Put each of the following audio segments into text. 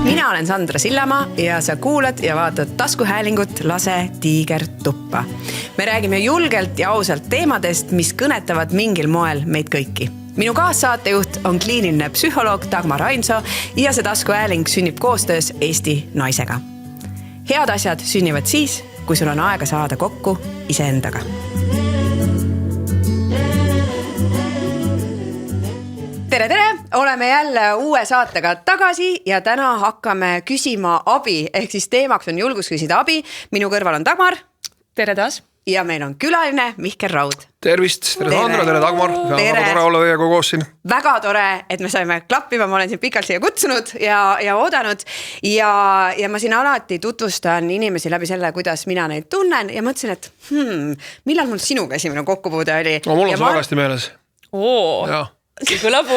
Mina olen Sandra Sillamaa ja sa kuulad ja vaatad taskuhäälingut Lase tiiger tuppa. Me räägime julgelt ja ausalt teemadest, mis kõnetavad mingil moel meid kõiki. Minu kaassaatejuht on kliiniline psühholoog Dagmar Ainso ja see taskuhääling sünnib koostöös Eesti naisega. Head asjad sünnivad siis, kui sul on aega saada kokku iseendaga. Tere! Oleme jälle uue saatega tagasi ja täna hakkame küsima abi, ehk siis teemaks on julgus küsida abi. Minu kõrval on Dagmar. Tere taas. Ja meil on külaline Mihkel Raud. Tervist, tere Sandra, tere Dagmar. Väga tore olla teiega koos siin. Väga tore, et me saime klappima, ma olen siin pikalt siia kutsunud ja oodanud. Ja ma siin alati tutvustan inimesi läbi selle, kuidas mina neid tunnen ja mõtlesin, et millal mul sinuga esimene kokkupuude oli? No, mul on see väga hästi meeles. Ja. See kõlab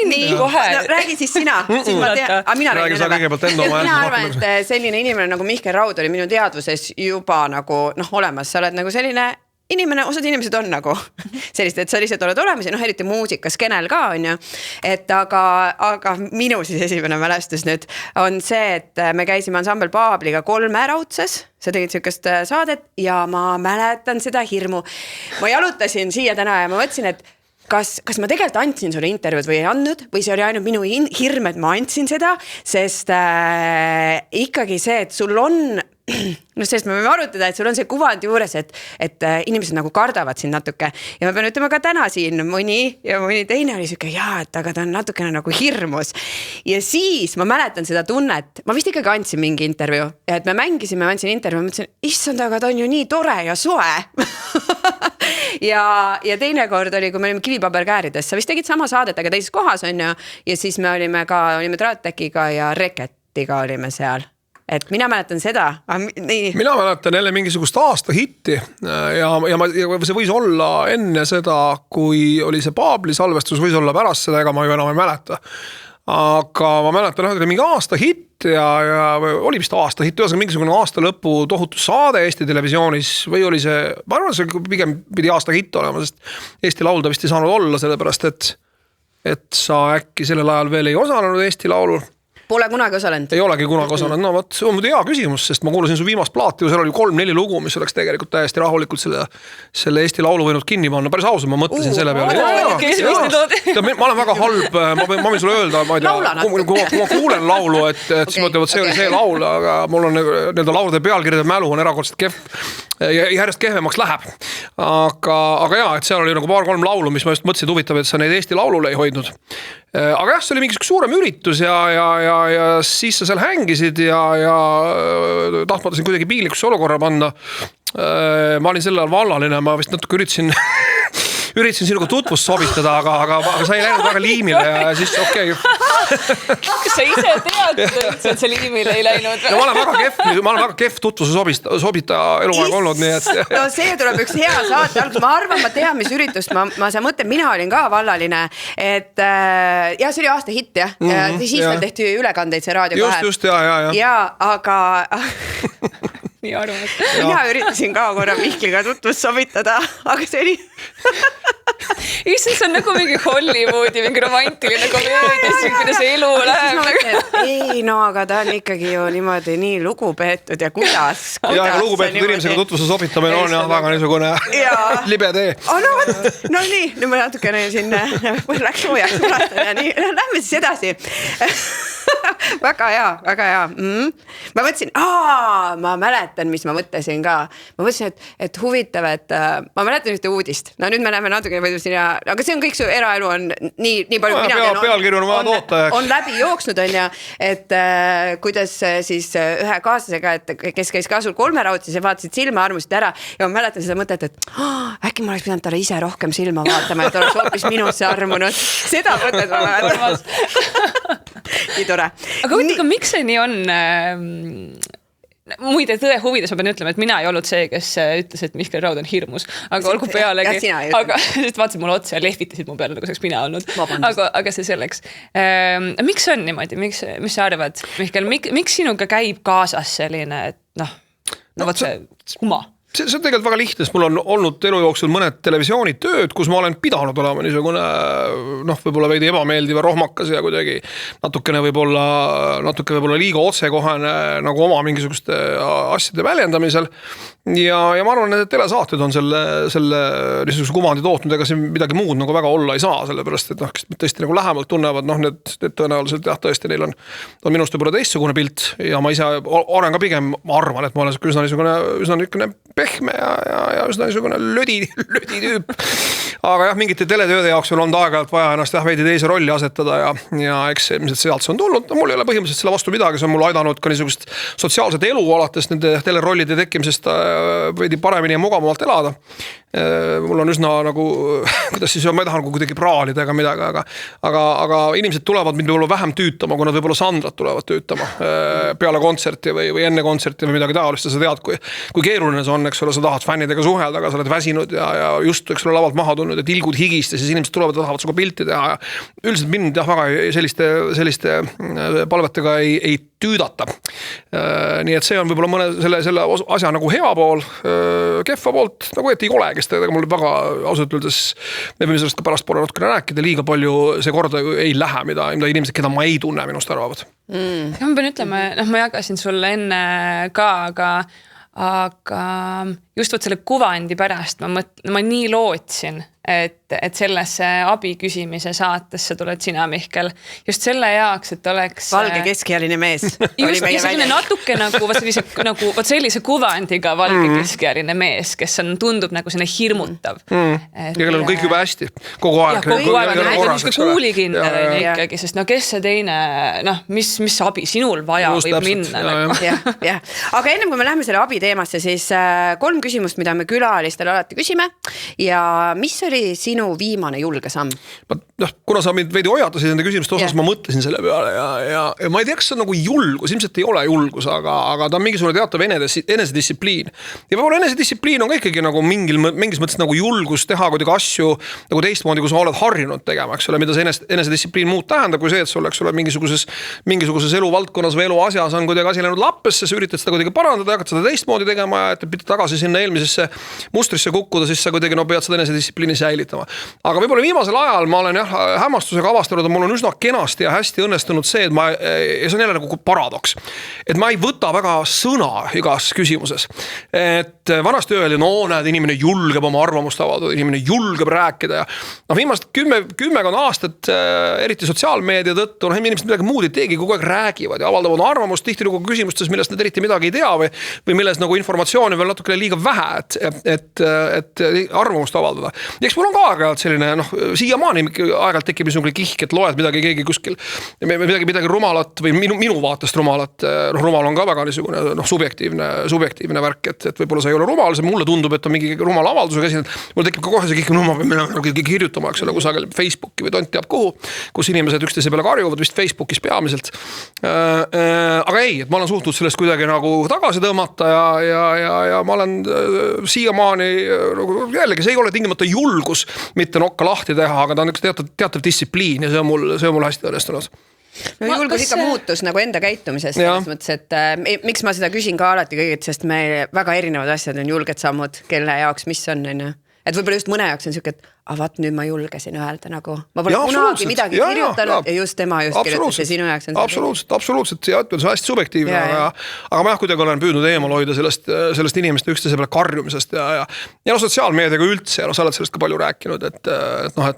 nii kohe. No, räägi siis sina. Räägi sa kõigepealt enda oma mina arvan, et selline inimene nagu Mihkel Raud oli minu teadvuses juba nagu olemas. Sa oled nagu selline inimene, osad inimesed on nagu sellist, et sa lihtsalt oled olemas ja eriti muusikas, skenel ka on ju. Et aga minu siis esimene mälestus nüüd on see, et me käisime ansambel Paabliga 3 Raudses. Sa tegid sellist saadet ja ma mäletan seda hirmu. Ma jalutasin siia täna ja ma mõtlesin, et kas ma tegelikult andsin sulle intervjuud või ei andnud või see oli ainult minu hirm, et ma andsin seda, sest ikkagi see, et sul on sest me võime arutada, et sul on see kuvand juures, et inimesed nagu kardavad siin natuke ja ma pean ütlema ka täna siin mõni teine oli siuke, et aga ta on natukene nagu hirmus ja siis ma mäletan seda tunnet, ma vist ikkagi andsin mingi intervju, et me mängisime, ma andsin intervju, ma mõtlesin, issand, aga ta on ju nii tore ja soe ja teine kord oli, kui me olime Kivipaberkäärides, sa vist tegid sama saadet, aga teises kohas on ju ja siis me olime Traattekiga ja Reketiga olime seal. Et mina mäletan seda. Mina mäletan jälle mingisugust aasta hitti ja see võis olla enne seda, kui oli see Paabli salvestus, võis olla pärast seda, ega ma ju enam ei mäleta. Aga ma mäletan, et oli mingi aasta hitt ja oli vist aasta hitt, ühesõnaga mingisugune aasta lõpu tohutu saade Eesti televisioonis või oli see, ma arvan, see pigem pidi aasta hitt olema, sest Eesti Laulda vist ei saanud olla, sellepärast et sa äkki sellel ajal veel ei osalenud Eesti Laulul. Pole kunagi osalenud. Ei olegi kunagi osalenud. No võt, see on hea küsimus, sest ma kuulasin su viimast plaati, seal oli 3-4 lugu, mis oleks tegelikult täiesti rahulikult selle Eesti Laulu võinud kinni panna. Päris ausalt, ma mõtlesin selle peale. Ma olen väga halb, ma võin sulle öelda, ma ei tea, kui ma kuulen laulu, et siis mõtlevad, see oli see laul, aga mul on nende laulude pealkirjade mälu on erakordselt kehv ja järjest kehvemaks läheb. Aga jaa, et seal oli nagu 2-3 laulu, mis ma just mõtlesin, huvitav, et sa neid Eesti Laulule ei hoidnud. Aga jah, see oli mingisugune suurem üritus ja siis sa seal hängisid ja tahtmatasin kuidagi piinlikusse olukorra panna. Ma olin sel ajal vallaline, ma vist natuke üritasin sinuga tutvust sobitada, aga sa ei läinud väga liimile ja siis okei. Kas sa ise tead, et see liimile ei läinud? No, ma olen väga kehv tutvuse sobitaja eluaeg olnud. Nii et... No see tuleb üks hea saate algus. Ma arvan, ma tean, mis üritust ma sa mõtlen, mina olin ka vallaline, et ja see oli aasta hitt ja siis veel tehti ülekandeid see raadio kohe. Just, ja. Ja, aga... Nii arvad. Mina üritasin ka korra Mihkliga tutvust sobitada, aga see oli... Issand, see on nagu mingi Hollywoodi, mingi romantiline komöödia, kuidas elu läheb. Ei, no aga ta on ikkagi ju niimoodi nii lugupeetud ja kuidas. Ja lugupeetud inimesega tutvuse sobitamine on jah väga niisugune libe tee. No nii, nüüd ma natukene siin läks soojaks mulastada ja nii, lähme siis edasi. Väga hea. Ma mõtlesin, ma mäletan, mis ma mõtlesin ka. Ma mõtlesin, et huvitav, et ma mäletan ühte uudist. No nüüd me näeme natuke, aga see on kõik su eraelu on nii palju, mina tean, pealkirju on vaja toota. On läbi jooksnud, on ja, et kuidas siis ühe kaaslasega, et kes käis ka sul 3 Raudsis ja vaatasid silma armusid ära ja ma mäletan seda mõtet, et äkki ma oleks pidanud talle ise rohkem silma vaatama, et oleks hoopis minusse armunud. Seda mõtet ma mäletan. Nii tore. Aga võtega, miks see nii on? Muide tõe huvides ma pean ütlema, et mina ei olnud see, kes ütles, et Mihkel Raud on hirmus. Aga olgu pealegi. Aga vaatasid mulle otsa ja lehvitasid mu peale, nagu saaks mina olnud. Aga see selleks. Miks on niimoodi? Mis sa arvad, Mihkel? Miks sinuga käib kaasas selline, et võt see kuma? see on tegelikult väga lihtne, sest mul on olnud elu jooksul mõned televisioonitööd, kus ma olen pidanud olema niisugune võib-olla veidi ebameeldiv ja rohmakas ja kuidagi natuke võib-olla liiga otsekohene nagu oma mingisuguste asjade väljendamisel. Ja ma arvan, et telesaated on selle niisuguse kuvandi tootnud, ega siin midagi muud nagu väga olla ei saa, sellepärast, et kes tõesti nagu lähemalt tunnevad, need tõenäoliselt tõesti neil on minust võib-olla teistsugune pilt ja ma ise olen ka pigem, ma arvan, et ma olen üsna niisugune pehme ja üsna niisugune lödi tüüp. Aga jah, mingite teletööde jaoks on olnud aeg-ajalt vaja ennast veidi teise rolli asetada ja eks ilmselt sealt see on tulnud. Mul ei ole põhimõtteliselt selle vastu midagi, see on mul aidanud ka niisugust sotsiaalset elu alates nende telerollide tekkimisest veidi paremini ja mugavamalt elada. Mul on üsna nagu, kuidas siis on, ma ei taha nagu kuidagi praalida ega midagi, aga inimesed tulevad mind võib-olla vähem tüütama, kui nad võib-olla Sandrat tulevad tüütama peale kontserti või enne kontserti või midagi taolist ja sa tead, kui keeruline see on, eks ole, sa tahad fännidega suhelda, aga sa oled väsinud ja just, eks ole, lavalt maha tulnud ja tilgud higist ja siis inimesed tulevad ja tahavad suga pilti teha ja üldiselt mind väga selliste palvetega ei tüüdata. Nii et see on võib-olla mõne selle asja nagu hea pool, kehva poolt, nagu et ei ole, kes teda mul väga ausalt öeldes, me võime sellest ka pärast poole natukene rääkida, liiga palju see korda ei lähe, mida inimesed, keda ma ei tunne, minust arvavad. Ja ma pean ütlema, ma jagasin sulle enne ka, aga just võt selle kuvandi pärast ma nii lootsin, et sellesse abi küsimise saatesse tuled sina, Mihkel, just selle jaoks, et oleks valge keskealine mees just, ja selline natuke nagu sellise kuvandiga valge keskealine mees, kes tundub nagu selline hirmutav. Ja kellel on kõik juba hästi kogu aeg. Kogu aeg on kuulikindel ikkagi, sest kes see teine, mis abi sinul vaja just võib minna. Ja. Aga ennem kui me läheme selle abi teemasse, siis 3 küsimust, mida me külalistele alati küsime ja mis oli sinu viimane julge samm? Kuna sa mind veidi hoiatasid nende küsimuste osas, ma mõtlesin selle peale ja ma ei tea, kas see on nagu julgus, ilmselt ei ole julgus, aga ta on mingisugune teatav enesedistsipliin. Ja võib-olla enesedistsipliin on ka ikkagi nagu mingis mõttes nagu julgus teha kuidagi asju nagu teistmoodi, kui sa oled harjunud tegema, eks ole, mida see enesedistsipliin muud tähendab, kui see, et sul oleks mingisuguses eluvaldkonnas või eluasjas on kuidagi asi läinud lappesse, sa üritad seda kuidagi parandada, hakkad seda teistmoodi tegema ja et pidi tagasi sinna eelmisesse mustrisse kukkuda, siis sa kuidagi pead seda enesedistsipliini säilitama. Aga võib-olla viimasel ajal ma olen hämmastusega avastanud, et mul on üsna kenasti ja hästi õnnestunud see, et ja see on jälle nagu paradoks, et ma ei võta väga sõna igas küsimuses. Et vanasti öeldi, näed, inimene julgeb oma arvamust avaldada, inimene julgeb rääkida ja viimast 10 aastat, eriti sotsiaalmeedia tõttu, inimesed midagi muud ei teegi, kogu aeg räägivad ja avaldavad arvamust tihti nagu küsimustes, millest nad eriti midagi ei tea või milles nagu informatsiooni veel natukene liiga vähe, et arvamust avaldada. Ja eks mul on ka aeg-ajalt selline, siiamaani aeg-ajalt tekib niisugune kihk, et loed midagi keegi kuskil, midagi rumalat või minu vaatest rumalat, rumal on ka väga niisugune subjektiivne värk, et võib-olla see ei ole rumal, see mulle tundub, et on mingi rumal avaldusega esinenud, mul tekib ka kohe see kihk, ma pean kirjutama, eks ole, kusagil Facebooki või tont teab kuhu, kus inimesed üksteise peale karjuvad, vist Facebookis peamiselt. Aga ei, et ma olen suhtnud sellest kuidagi nagu tagasi tõmmata ja ma olen siiamaani, jällegi see ei ole tingimata julgus mitte nokka lahti teha, aga ta on üks teatav distsipliin ja see on mul hästi õnnestunud. Julgus ikka muutus nagu enda käitumisest selles mõttes, et miks ma seda küsin ka alati kõigit, sest meil väga erinevad asjad on julged sammud, kelle jaoks mis on. Et võib-olla just mõne jaoks on siuke, et vaat nüüd ma julgesin öelda nagu, ma pole kunagi midagi kirjutanud ja just tema just kirjutas ja sinu jaoks on absoluutselt, ja see on hästi subjektiivne, aga ma kuidagi olen püüdnud eemal hoida sellest inimeste üksteise peale karjumisest ja sotsiaalmeediaga üldse, sa oled sellest ka palju rääkinud, et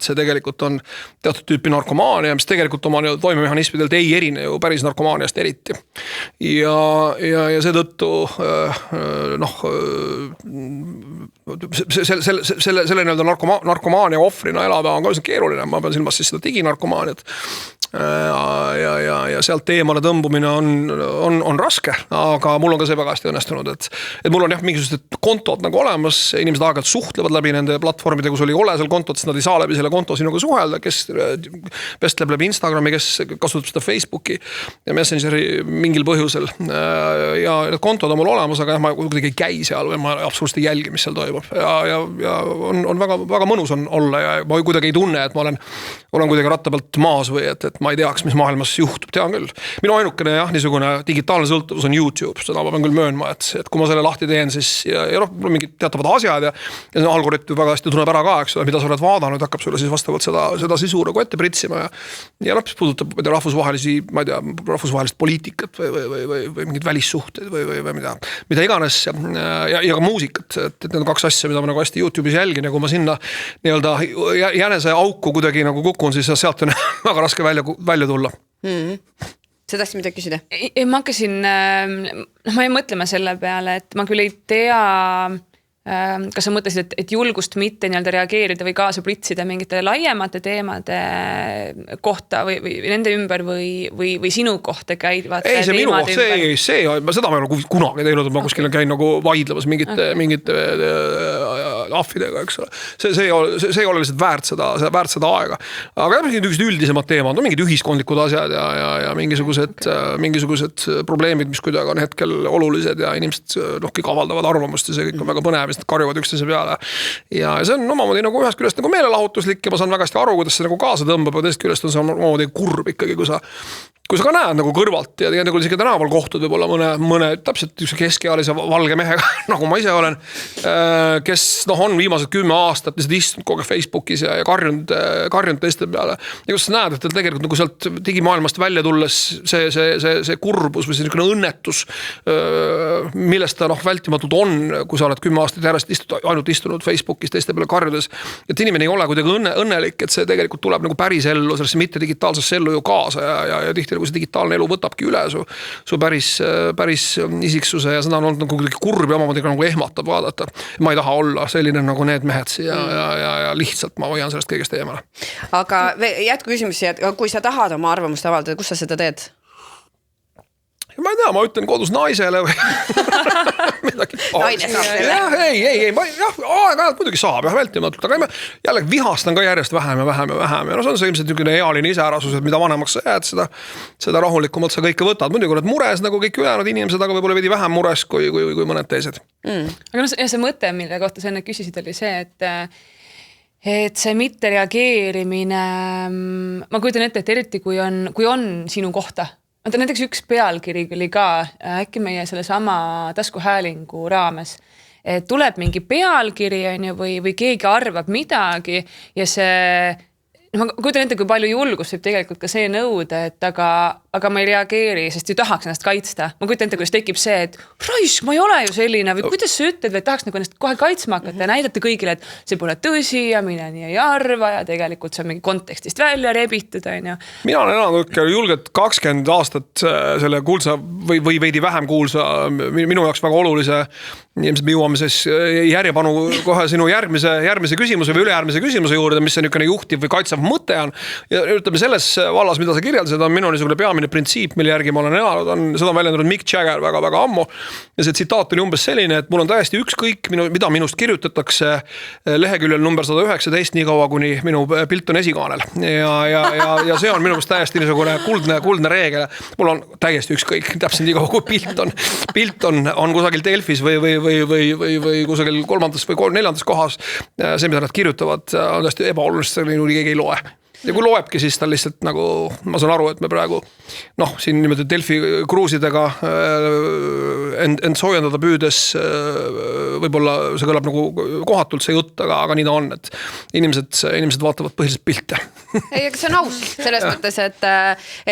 see tegelikult on teatud tüüpi narkomaania, mis tegelikult oma toimemehhanismidelt ei erine ju päris narkomaaniast eriti. Ja seetõttu selle narkomaania ohvrina elada on ka keeruline, ma pean silmas siis seda diginarkomaaniat ja sealt eemale tõmbumine on raske, aga mul on ka see väga hästi õnnestunud, et mul on mingisugused kontod nagu olemas, inimesed aeg-ajalt suhtlevad läbi nende platvormide, kus oli ole seal kontot, sest nad ei saa läbi selle konto sinuga suhelda, kes vestleb läbi Instagrami, kes kasutab seda Facebooki ja Messengeri mingil põhjusel ja need kontod on mul olemas, aga ma kuidagi ei käi seal või ma absoluutselt ei jälgi, mis seal toimub ja on väga, väga mõnus on olla ja ma kuidagi ei tunne, et ma olen kuidagi ratta pealt maas või et ma ei teaks, mis maailmas juhtub, tean küll. Minu ainukene jah, niisugune digitaalne sõltuvus on YouTube, seda ma pean küll möönma, et kui ma selle lahti teen, siis ja mingid teatavad asjad ja see algoritm väga hästi tunneb ära ka, eks ole, mida sa oled vaadanud, hakkab sulle siis vastavalt seda sisu nagu ette pritsima ja mis puudutab rahvusvahelisi, ma ei tea, rahvusvahelist poliitikat või mingid välissuhted või mida iganes ja ka muusikat, et need on kaks asja, mida ma nagu hästi YouTube'is jälgin ja kui ma sinna nii-öelda jänese auku kuidagi nagu kukun, siis sealt on väga raske välja tulla. Sa tahtsid midagi küsida? Ma hakkasin, ma ei mõtlema selle peale, et ma küll ei tea, kas sa mõtlesid, et julgust mitte nii-öelda reageerida või kaasa pritsida mingite laiemate teemade kohta või nende ümber või sinu kohta käivad ei, see minu koht, seda ma ei ole kunagi teinud, et ma kuskil käin nagu vaidlemas mingite ahvidega, eks ole. See ei ole lihtsalt väärt seda aega. Aga mingid üldisemad teemad, mingid ühiskondlikud asjad ja mingisugused probleemid, mis kuidagi on hetkel olulised ja inimesed kõik avaldavad arvamust ja see kõik on väga põnev, nad karjuvad üksteise peale. Ja see on omamoodi nagu ühest küljest nagu meelelahutuslik ja ma saan väga hästi aru, kuidas see nagu kaasa tõmbab, ja teist küljest on see omamoodi kurb ikkagi, kui sa ka näed nagu kõrvalt ja nagu isegi tänaval kohtud võib-olla mõne täpselt keskealise valge mehega, nagu ma ise olen, kes on viimased 10 aastat lihtsalt istunud kogu Facebookis ja karjunud teiste peale. Ja kus sa näed, et tegelikult nagu sealt digimaailmast välja tulles see kurbus või see õnnetus, millest ta vältimatult on, kui sa oled 10 aastat järjest ainult istunud Facebookis teiste peale karjudes, et inimene ei ole kuidagi õnnelik, et see tegelikult tuleb nagu päris ellu, sellesse mitte digitaalsesse ellu ju kaasa ja tihti kui see digitaalne elu võtabki üle su päris isiksuse ja seda on olnud nagu kurb ja omamoodi nagu ehmatab vaadata. Ma ei taha olla selline nagu need mehed ja lihtsalt ma hoian sellest kõigest eemale. Aga jätku küsimusi, et kui sa tahad oma arvamust avaldada, kus sa seda teed? Ma ei tea, ma ütlen kodus naisele või midagi. Naine saab selle. Ei, aeg-ajalt muidugi saab vältimatult, aga jällegi vihastan ka järjest vähem ja see on see ilmselt niisugune ealine iseärasus, et mida vanemaks sa jääd, seda rahulikumalt sa kõike võtad. Muidugi oled mures nagu kõik ülejäänud inimesed, aga võib-olla veidi vähem mures kui mõned teised. Aga see mõte, mille kohta sa enne küsisid, oli see, et see mitte reageerimine, ma kujutan ette, et eriti kui on sinu kohta. Näiteks üks pealkiri oli ka äkki meie selle sama taskuhäälingu raames, et tuleb mingi pealkiri või keegi arvab midagi ja see, ma kujutan ette, kui palju julgust võib tegelikult ka see nõuda, et aga ma ei reageeri, sest ju tahaks ennast kaitsta. Ma kujutan ette, kuidas tekib see, et raisk, ma ei ole ju selline või kuidas sa ütled, või tahaks nagu ennast kohe kaitsma hakata ja näidata kõigile, et see pole tõsi ja mina nii ei arva ja tegelikult see on mingi kontekstist välja rebitud. Mina olen elanud julgelt 20 aastat selle kuulsa või veidi vähem kuulsa, minu jaoks väga olulise, ilmselt me jõuame siis järjepanu kohe sinu järgmise küsimuse või ülejärgmise küsimuse juurde, mis on niisugune juhtiv või kaitsev mõte on. Ja ütleme selles vallas, mida sa kirjeldasid, on minu niisugune peamine printsiip, mille järgi ma olen elanud, seda on väljendanud Mick Jagger väga-väga ammu. Ja see tsitaat oli umbes selline, et mul on täiesti ükskõik, mida minust kirjutatakse leheküljel number 119, nii kaua, kuni minu pilt on esikaanel. Ja see on minu meelest täiesti niisugune kuldne reegel. Mul on täiesti ükskõik, täpselt nii kaua, kui pilt on kusagil Delfis või kusagil 3. või 4. kohas. See, mida nad kirjutavad, on täiesti ebaolulist, keegi ei loe. Ja kui loebki, siis ta lihtsalt nagu, ma saan aru, et me praegu siin niimoodi Delfi kruusidega end soojendada püüdes võib-olla see kõlab nagu kohatult see jutt, aga nii ta on, et inimesed vaatavad põhiliselt pilte. Ei, aga see on aus selles mõttes,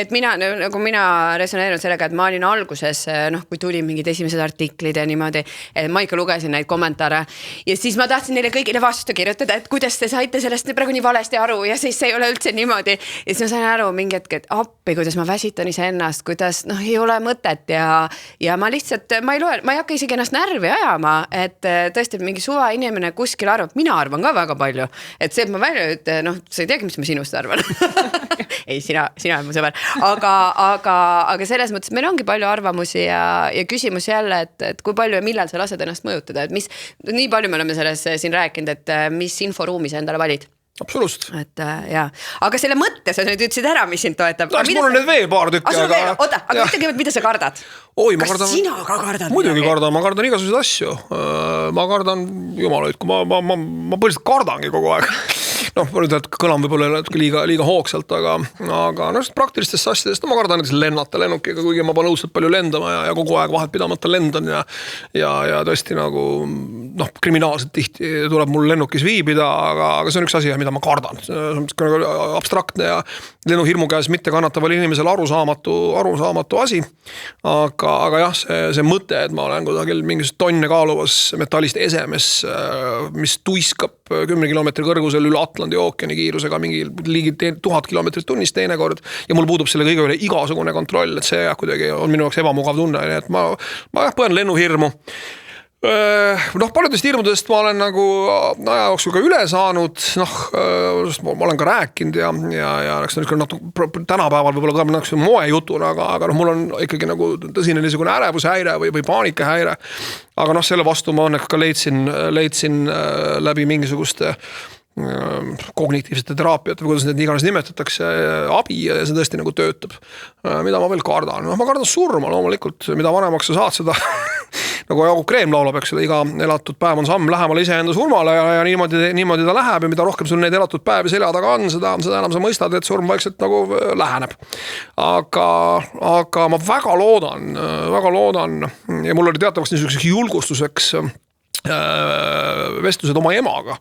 et mina resoneerin sellega, et ma olin alguses, kui tuli mingid esimesed artiklid ja niimoodi, et ma ikka lugesin neid kommentaare ja siis ma tahtsin neile kõigile vastu kirjutada, et kuidas te saite sellest praegu nii valesti aru ja siis ei ole üldse niimoodi. Ja siis ma sain aru mingi hetk, et appi, kuidas ma väsitan iseennast, kuidas ei ole mõtet ja ma lihtsalt, ma ei hakka isegi ennast närvi ajama, et tõesti mingi suva inimene kuskil arvab, mina arvan ka väga palju, et see, et ma välja ütlen, sa ei teagi, mis ma sinust arvan. Ei, sina on mu sõber, aga selles mõttes meil ongi palju arvamusi ja küsimus jälle, et kui palju ja millal sa lased ennast mõjutada, et nii palju me oleme selles siin rääkinud, et mis inforuumis endale valid. Absoluutselt. Et jaa. Aga selle mõtte sa nüüd ütlesid ära, mis sind toetab. Mul on need veel paar tükki. Oota, aga ütle kõigepealt, mida sa kardad? Kas sina ka kardad? Muidugi kardan, ma kardan igasuguseid asju. Ma kardan, jumalaid, kui ma põhiliselt kardangi kogu aeg. kõlan võib-olla liiga hoogsalt, aga praktilistest asjadest ma kardan näiteks lennata lennukiga, kuigi ma panen õudselt palju lendama ja kogu aeg vahet pidamata lendan ja tõesti nagu kriminaalselt tihti tuleb mul lennukis viibida, aga see on üks asi, mida ma kardan. See on abstraktne ja lennuhirmu käes mitte kannataval inimesel arusaamatu asi, aga jah, see mõte, et ma olen kusagil mingisugust tonne kaaluvas metallist esemes, mis tuiskab 10 kilomeetri kõrgusel üle Atlandi ookeani kiirusega mingi ligi 1000 kilomeetrit tunnis teinekord ja mul puudub selle kõige üle igasugune kontroll, et see kuidagi on minu jaoks ebamugav tunne, nii et ma põen lennuhirmu. Paljudest hirmudest ma olen nagu aja jooksul ka üle saanud, ma olen ka rääkinud ja tänapäeval võib-olla ka moejutuna, aga mul on ikkagi nagu tõsine niisugune ärevushäire või paanikahäire. Aga selle vastu ma õnneks ka leidsin läbi mingisuguste kognitiivsete teraapiate või kuidas need iganes nimetatakse abi ja see tõesti nagu töötab. Mida ma veel kardan? Ma kardan surma loomulikult, mida vanemaks sa saad seda nagu Jaagup Kreem laulab, eks ole, iga elatud päev on samm lähemale iseenda surmale ja niimoodi ta läheb ja mida rohkem sul neid elatud päevi selja taga on, seda enam sa mõistad, et surm vaikselt nagu läheneb. Aga ma väga loodan ja mul oli teatavaks niisuguseks julgustuseks vestlused oma emaga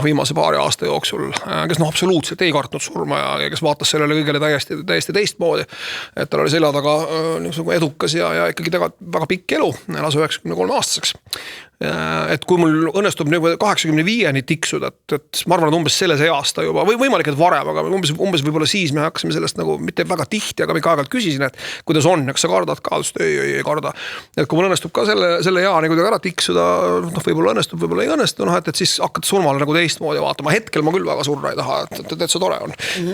viimase paari aasta jooksul, kes absoluutselt ei kartnud surma ja kes vaatas sellele kõigele täiesti teistmoodi, et tal oli selja taga edukas ja ikkagi väga pikk elu, elas 93 aastaseks. Et kui mul õnnestub 85-ni tiksuda, et ma arvan, et umbes selles easta juba, või võimalik, et varem, aga umbes võib-olla siis me hakkasime sellest nagu mitte väga tihti, aga mingi aeg-ajalt küsisin, et kuidas on, kas sa kardad ka, ei karda. Et kui mul õnnestub ka selle jaani kuidagi ära tiksuda, võib-olla õnnestub, võib-olla ei õnnestu, et siis hakkad surmale nagu teistmoodi vaatama. Hetkel ma küll väga surra ei taha, et see tore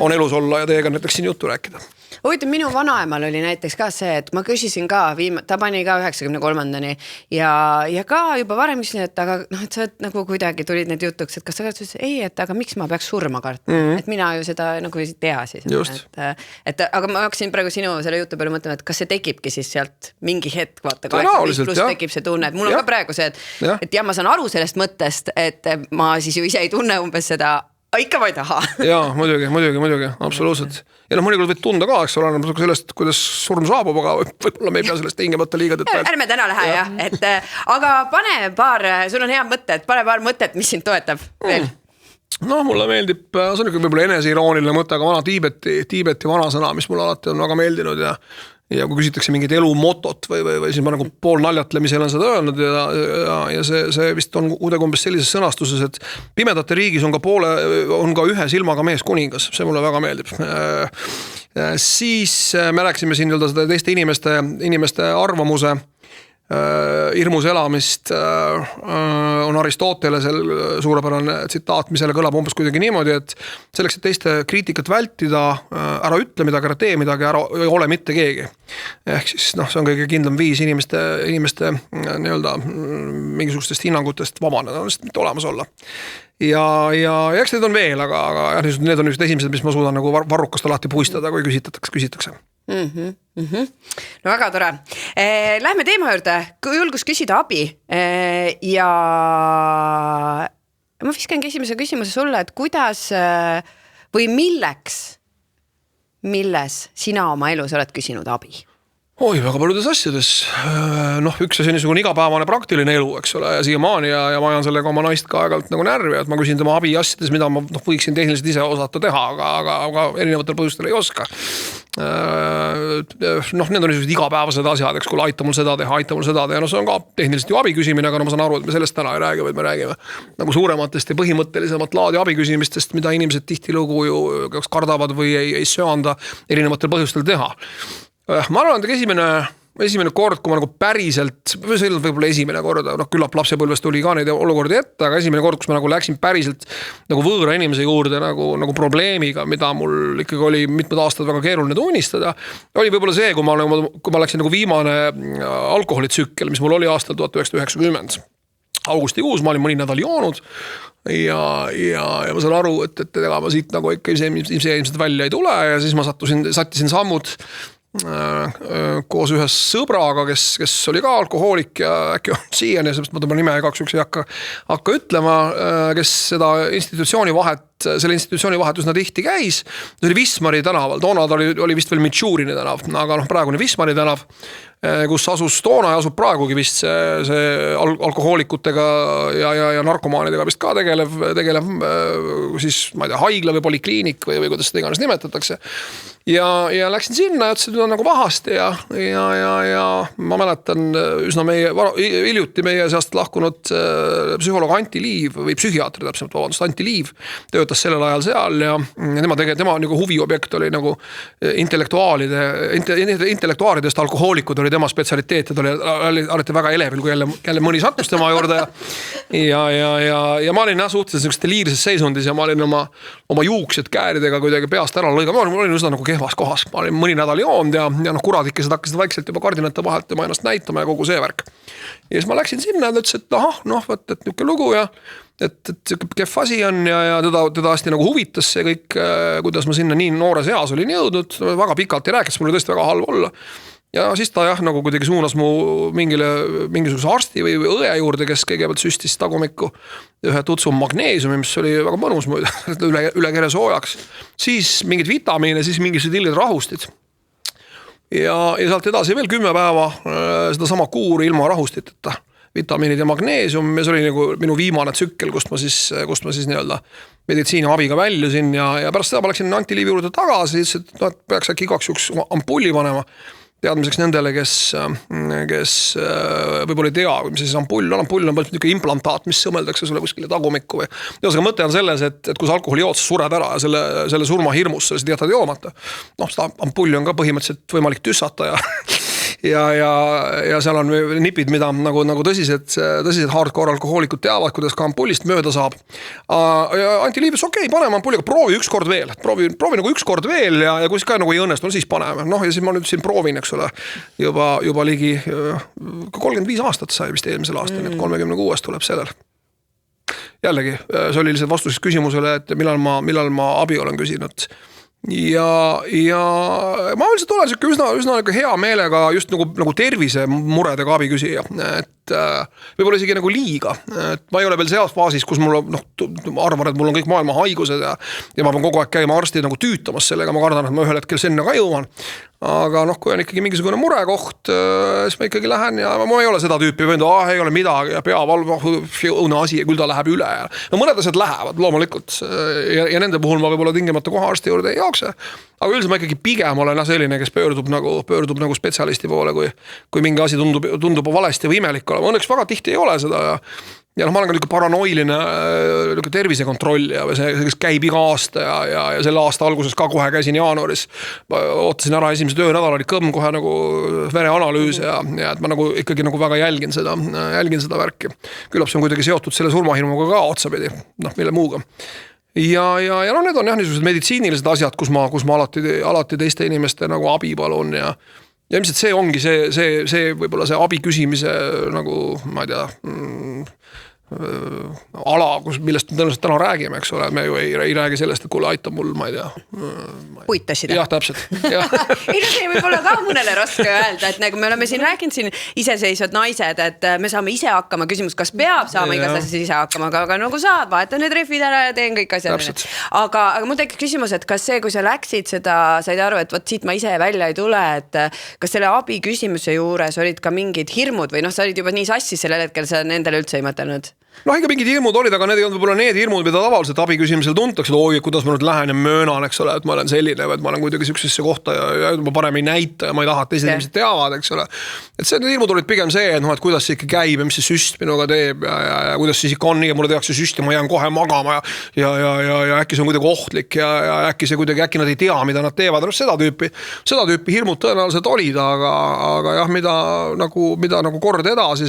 on elus olla ja teiega näiteks siin juttu rääkida. Huvitav, minu vanaemal oli näiteks ka see, et ma küsisin ka, ta pani ka 93-ndani ja ka juba varem küsisin, et aga et sa nagu kuidagi tulid need jutuks, et kas sa kartsid, ei, et aga miks ma peaks surma kartma, et mina ju seda nagu ei tea siis. Aga ma hakkasin praegu sinu selle jutu peale mõtlema, et kas see tekibki siis sealt mingi hetk, vaata 85+ tekib see tunne, et mul on ka praegu see, et ma saan aru sellest mõttest, et ma siis ju ise ei tunne umbes seda, ikka ma ei taha. Jaa, muidugi, absoluutselt. Ja mõnikord võid tunda ka, eks ole, sellest, kuidas surm saabub, aga võib-olla me ei pea sellest tingimata liiga detailselt. Ärme täna lähe, jah. Aga pane sul on hea mõtted, pane paar mõtet, mis sind toetab veel. Mulle meeldib, see on võib-olla eneseirooniline mõte, aga vana Tiibeti vanasõna, mis mulle alati on väga meeldinud ja kui küsitakse mingit elu motot või siis ma nagu pool naljatlemisel on seda öelnud ja see vist on kuidagi umbes sellises sõnastuses, et pimedate riigis on ka ühe silmaga mees kuningas, see mulle väga meeldib. Siis me rääksime siin seda teiste inimeste arvamuse hirmus elamist on Aristotelesel suurepärane tsitaat, mis selle kõlab umbes kuidagi niimoodi, et selleks, et teiste kriitikat vältida, ära ütle midagi, ära tee midagi, ära ei ole mitte keegi. Ehk siis see on kõige kindlam viis inimeste nii-öelda mingisugustest hinnangutest vabaneda, mitte olemas olla. Ja eks need on veel, aga need on just esimesed, mis ma suudan nagu varrukast alati puistada, kui küsitakse. No väga tore. Lähme teema juurde, julgus küsida abi ja ma viskangi esimese küsimuse sulle, et kuidas või milles sina oma elus oled küsinud abi? Väga paljudes asjades. Üks asi on niisugune igapäevane praktiline elu, eks ole, ja siiamaani ja ma ajan sellega oma naist ka aegalt nagu närvi, et ma küsin tema abi asjades, mida ma võiksin tehniliselt ise osata teha, aga erinevatel põhjustel ei oska. Need on niisugused igapäevased asjad, eks kuule, aita mul seda teha. See on ka tehniliselt ju abi küsimine, aga ma saan aru, et me sellest täna ei räägi, vaid me räägime nagu suurematest ja põhimõttelisemat laadi abi küsimistest, mida inimesed tihtilugu ju kas kardavad või ei söanda erinevatel põhjustel teha. Ma arvan, et esimene kord, kui ma nagu päriselt, see ei olnud võib-olla esimene kord, küllap lapsepõlvest tuli ka neid olukordi ette, aga esimene kord, kus ma nagu läksin päriselt nagu võõra inimese juurde nagu probleemiga, mida mul ikkagi oli mitmed aastad väga keeruline tunnistada, oli võib-olla see, kui ma läksin nagu viimane alkoholitsükkel, mis mul oli aastal 1990. Augustikuus, ma olin mõni nädal joonud ja ma saan aru, et ega ma siit nagu ikka ilmselt välja ei tule ja siis ma sattisin sammud koos ühe sõbraga, kes oli ka alkohoolik ja äkki on siiani, sest ma tema nime igaks üks ei hakka ütlema, kes seda institutsiooni vahet selle institutsiooni vahet üsna tihti käis. See oli Wismari tänaval, toona oli vist veel Mitšurini tänav, aga praegune Wismari tänav, kus asus toona ja asub praegugi vist see alkohoolikutega ja narkomaanidega vist ka tegelev siis ma ei tea, haigla või polikliinik või kuidas seda iganes nimetatakse. Ja läksin sinna ja ütlesin, et on nagu pahasti ja ma mäletan üsna hiljuti meie seast lahkunud psühholoog Anti Liiv või psühhiaatri täpsemalt, vabandust, Anti Liiv töötas sellel ajal seal ja tema nagu huviobjekt oli nagu intellektuaalidest alkohoolikud oli tema spetsialiteet ja olite väga elevil, kui jälle mõni sattus tema juurde ja ma olin suhteliselt liirises seisundis ja ma olin oma juuksed kääridega kuidagi peast ära lõiga, ma olin üsna nagu kehvas kohas, ma olin mõni nädal joonud ja kuradikesed hakkasid vaikselt juba kardinate vahelt ja ma ennast näitama ja kogu see värk. Ja siis ma läksin sinna ja ta ütles, et et niuke lugu ja et kehv asi on ja teda hästi nagu huvitas see kõik, kuidas ma sinna nii noores eas olin jõudnud, väga pikalt ei rääkides, mul oli tõesti väga halb olla. Ja siis ta nagu kuidagi suunas mu mingisuguse arsti või õe juurde, kes kõigepealt süstis tagumikku ühe tutsu magneesiumi, mis oli väga mõnus üle kere soojaks. Siis mingid vitamiine, siis mingisugused ilged rahustid. Ja sealt edasi veel 10 päeva seda sama kuuri ilma rahustiteta. Vitamiinid ja magneesium ja see oli nagu minu viimane tsükkel, kust ma siis nii-öelda meditsiini abiga väljusin ja pärast seda ma läksin Anti Liivi juurde tagasi, et peaks äkki igaks juks ampulli panema teadmiseks nendele, kes võib-olla ei tea, mis siis ampull on niisugune implantaat, mis sõmeldakse sulle kuskile tagumikku või. Aga mõte on selles, et kui sa alkoholijootses sured ära ja selle surma hirmus, sellest jätad joomata. Seda ampulli on ka põhimõtteliselt võimalik tüssata ja seal on nipid, mida nagu tõsised hardcore alkohoolikud teavad, kuidas ka ampullist mööda saab. Ja Anti Liivis, okei, paneme ampulliga, proovi üks kord veel. Proovi nagu üks kord veel ja kui siis ka nagu ei õnnestu, siis paneme. Ja siis ma nüüd siin proovin, eks ole, juba ligi 35 aastat sai vist eelmisel aastal, et 36 tuleb sellel. Jällegi, see oli lihtsalt vastuseks küsimusele, et millal ma abi olen küsinud. Ja ma üldiselt olen üsna hea meelega just nagu tervise muredega abi küsija, et võib-olla isegi nagu liiga, et ma ei ole veel selles faasis, kus mul arvan, et mul on kõik maailma haigused ja ma pean kogu aeg käima arsti nagu tüütamas sellega, ma kardan, et ma ühel hetkel sinna ka jõuan. Aga kui on ikkagi mingisugune murekoht, siis ma ikkagi lähen ja ma ei ole seda tüüpi võinud, ei ole midagi ja õune asi ja küll ta läheb üle. No mõned asjad lähevad loomulikult ja nende puhul ma võib-olla tingimata kohe arsti juurde ei jookse. Aga üldiselt ma ikkagi pigem olen selline, kes pöördub nagu spetsialisti poole, kui mingi asi tundub valesti või imelik olema. Õnneks väga tihti ei ole seda ja ma olen ka paranoiline tervisekontroll ja see, kes käib iga aasta ja selle aasta alguses ka kohe käisin jaanuaris. Ootasin ära esimese töönädal, oli kõmm kohe nagu vereanalüüs ja et ma nagu ikkagi nagu väga jälgin seda värki. Küllap see on kuidagi seotud selle surmahirmuga ka otsapidi, mille muuga. Ja need on niisugused meditsiinilised asjad, kus ma alati teiste inimeste nagu abi palun ja ilmselt see ongi see võib-olla see abi küsimise nagu, ma ei tea, ala, millest me tõenäoliselt täna räägime, eks ole, me ju ei räägi sellest, et kuule aitab mul, ma ei tea. Puitasida. Jah, täpselt. Ei, see võib olla ka mõnele raske öelda, et nagu me oleme siin rääkinud siin iseseisvad naised, et me saame ise hakkama, küsimus, kas peab saama igas asjas ise hakkama, aga nagu saad, vahetan need rehvid ära ja teen kõik asjad. Aga mul tekkis küsimus, et kas see, kui sa läksid seda, said aru, et võt siit ma ise välja ei tule, et kas selle abi küsimuse juures olid ka mingid hirmud või sa olid juba nii sassis sellel hetkel, sa nendele üldse ei mõtelnud? Ikka mingid hirmud olid, aga need ei olnud võib-olla need hirmud, mida tavaliselt abi küsimisel tuntakse, et oi, kuidas ma nüüd lähen ja möönan, eks ole, et ma olen selline, et ma olen kuidagi sükksesse kohta ja ma parem ei näita ja ma ei taha, et teised inimesed teavad, eks ole. Et see hirmud olid pigem see, et kuidas see ikka käib ja mis see süst minuga teeb ja kuidas siis ikka on nii ja mulle tehakse süst ja ma jään kohe magama ja äkki see on kuidagi ohtlik ja äkki nad ei tea, mida nad teevad. Seda tüüpi hirmud tõenäoliselt olid, aga jah, mida nagu kord edasi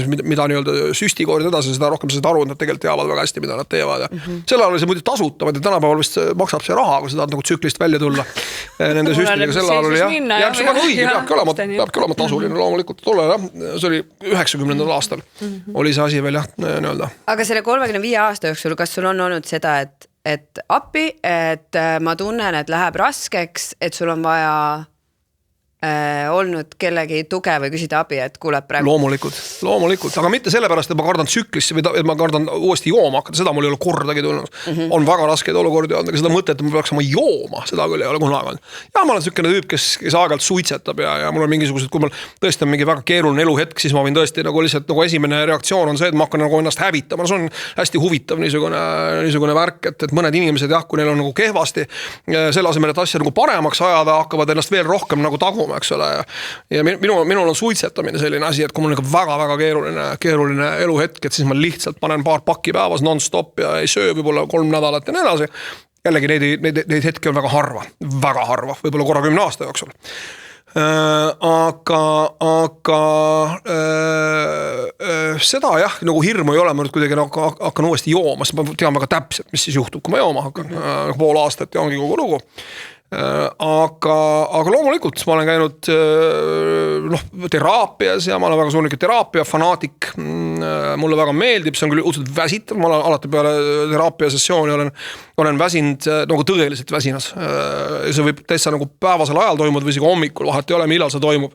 mida nii-öelda süsti kord edasi seda rohkem seda aru, et nad tegelikult teavad väga hästi, mida nad teevad. Selle ajal oli see muidu tasuta, et tänapäeval vist maksab see raha, kui sa tahad nagu tsüklist välja tulla. Nende süstidega selle ajal oli jah. See on õige, peabki olema tasuline loomulikult. See oli 90. aastal. Oli see asi veel jah, nii-öelda. Aga selle 35 aasta jooksul, kas sul on olnud seda, et appi, et ma tunnen, et läheb raskeks, et sul on vaja olnud kellegi tuge või küsida abi, et kuuleb praegu. Loomulikult, aga mitte sellepärast, et ma kardan tsüklisse või et ma kardan uuesti jooma hakata, seda mul ei ole kordagi tulnud. On väga raskeid olukordi olnud, aga seda mõtet, et ma peaks oma jooma, seda küll ei ole kunagi olnud. Ja ma olen selline tüüp, kes aeg-ajalt suitsetab ja mul on mingisugused, kui mul tõesti on mingi väga keeruline eluhetk, siis ma võin tõesti nagu lihtsalt nagu esimene reaktsioon on see, et ma hakkan nagu ennast hävitama. See on hästi huvitav niisugune värk, et mõned inimesed jah, kui neil on nagu kehvasti, selle asemel, et asja nagu paremaks ajada, hakkavad ennast veel rohkem nagu taguma. Eks ole. Ja minul on suitsetamine selline asi, et kui mul on väga keeruline eluhetk, et siis ma lihtsalt panen paar pakki päevas non-stop ja ei söö võib-olla 3 nädalat ja nii edasi. Jällegi neid hetki on väga harva, võib-olla korra 10 aasta jooksul. Aga seda jah, nagu hirmu ei ole, ma nüüd kuidagi hakkan uuesti jooma, sest ma tean väga täpselt, mis siis juhtub, kui ma jooma hakkan pool aastat ja ongi kogu lugu. Aga loomulikult ma olen käinud teraapias ja ma olen väga suur teraapia fanaatik. Mulle väga meeldib, see on küll õudselt väsitav, ma olen alati peale teraapia sessiooni olen väsinud nagu tõeliselt väsinas. See võib täitsa nagu päevasel ajal toimub või isegi hommikul, vahet ei ole, millal see toimub.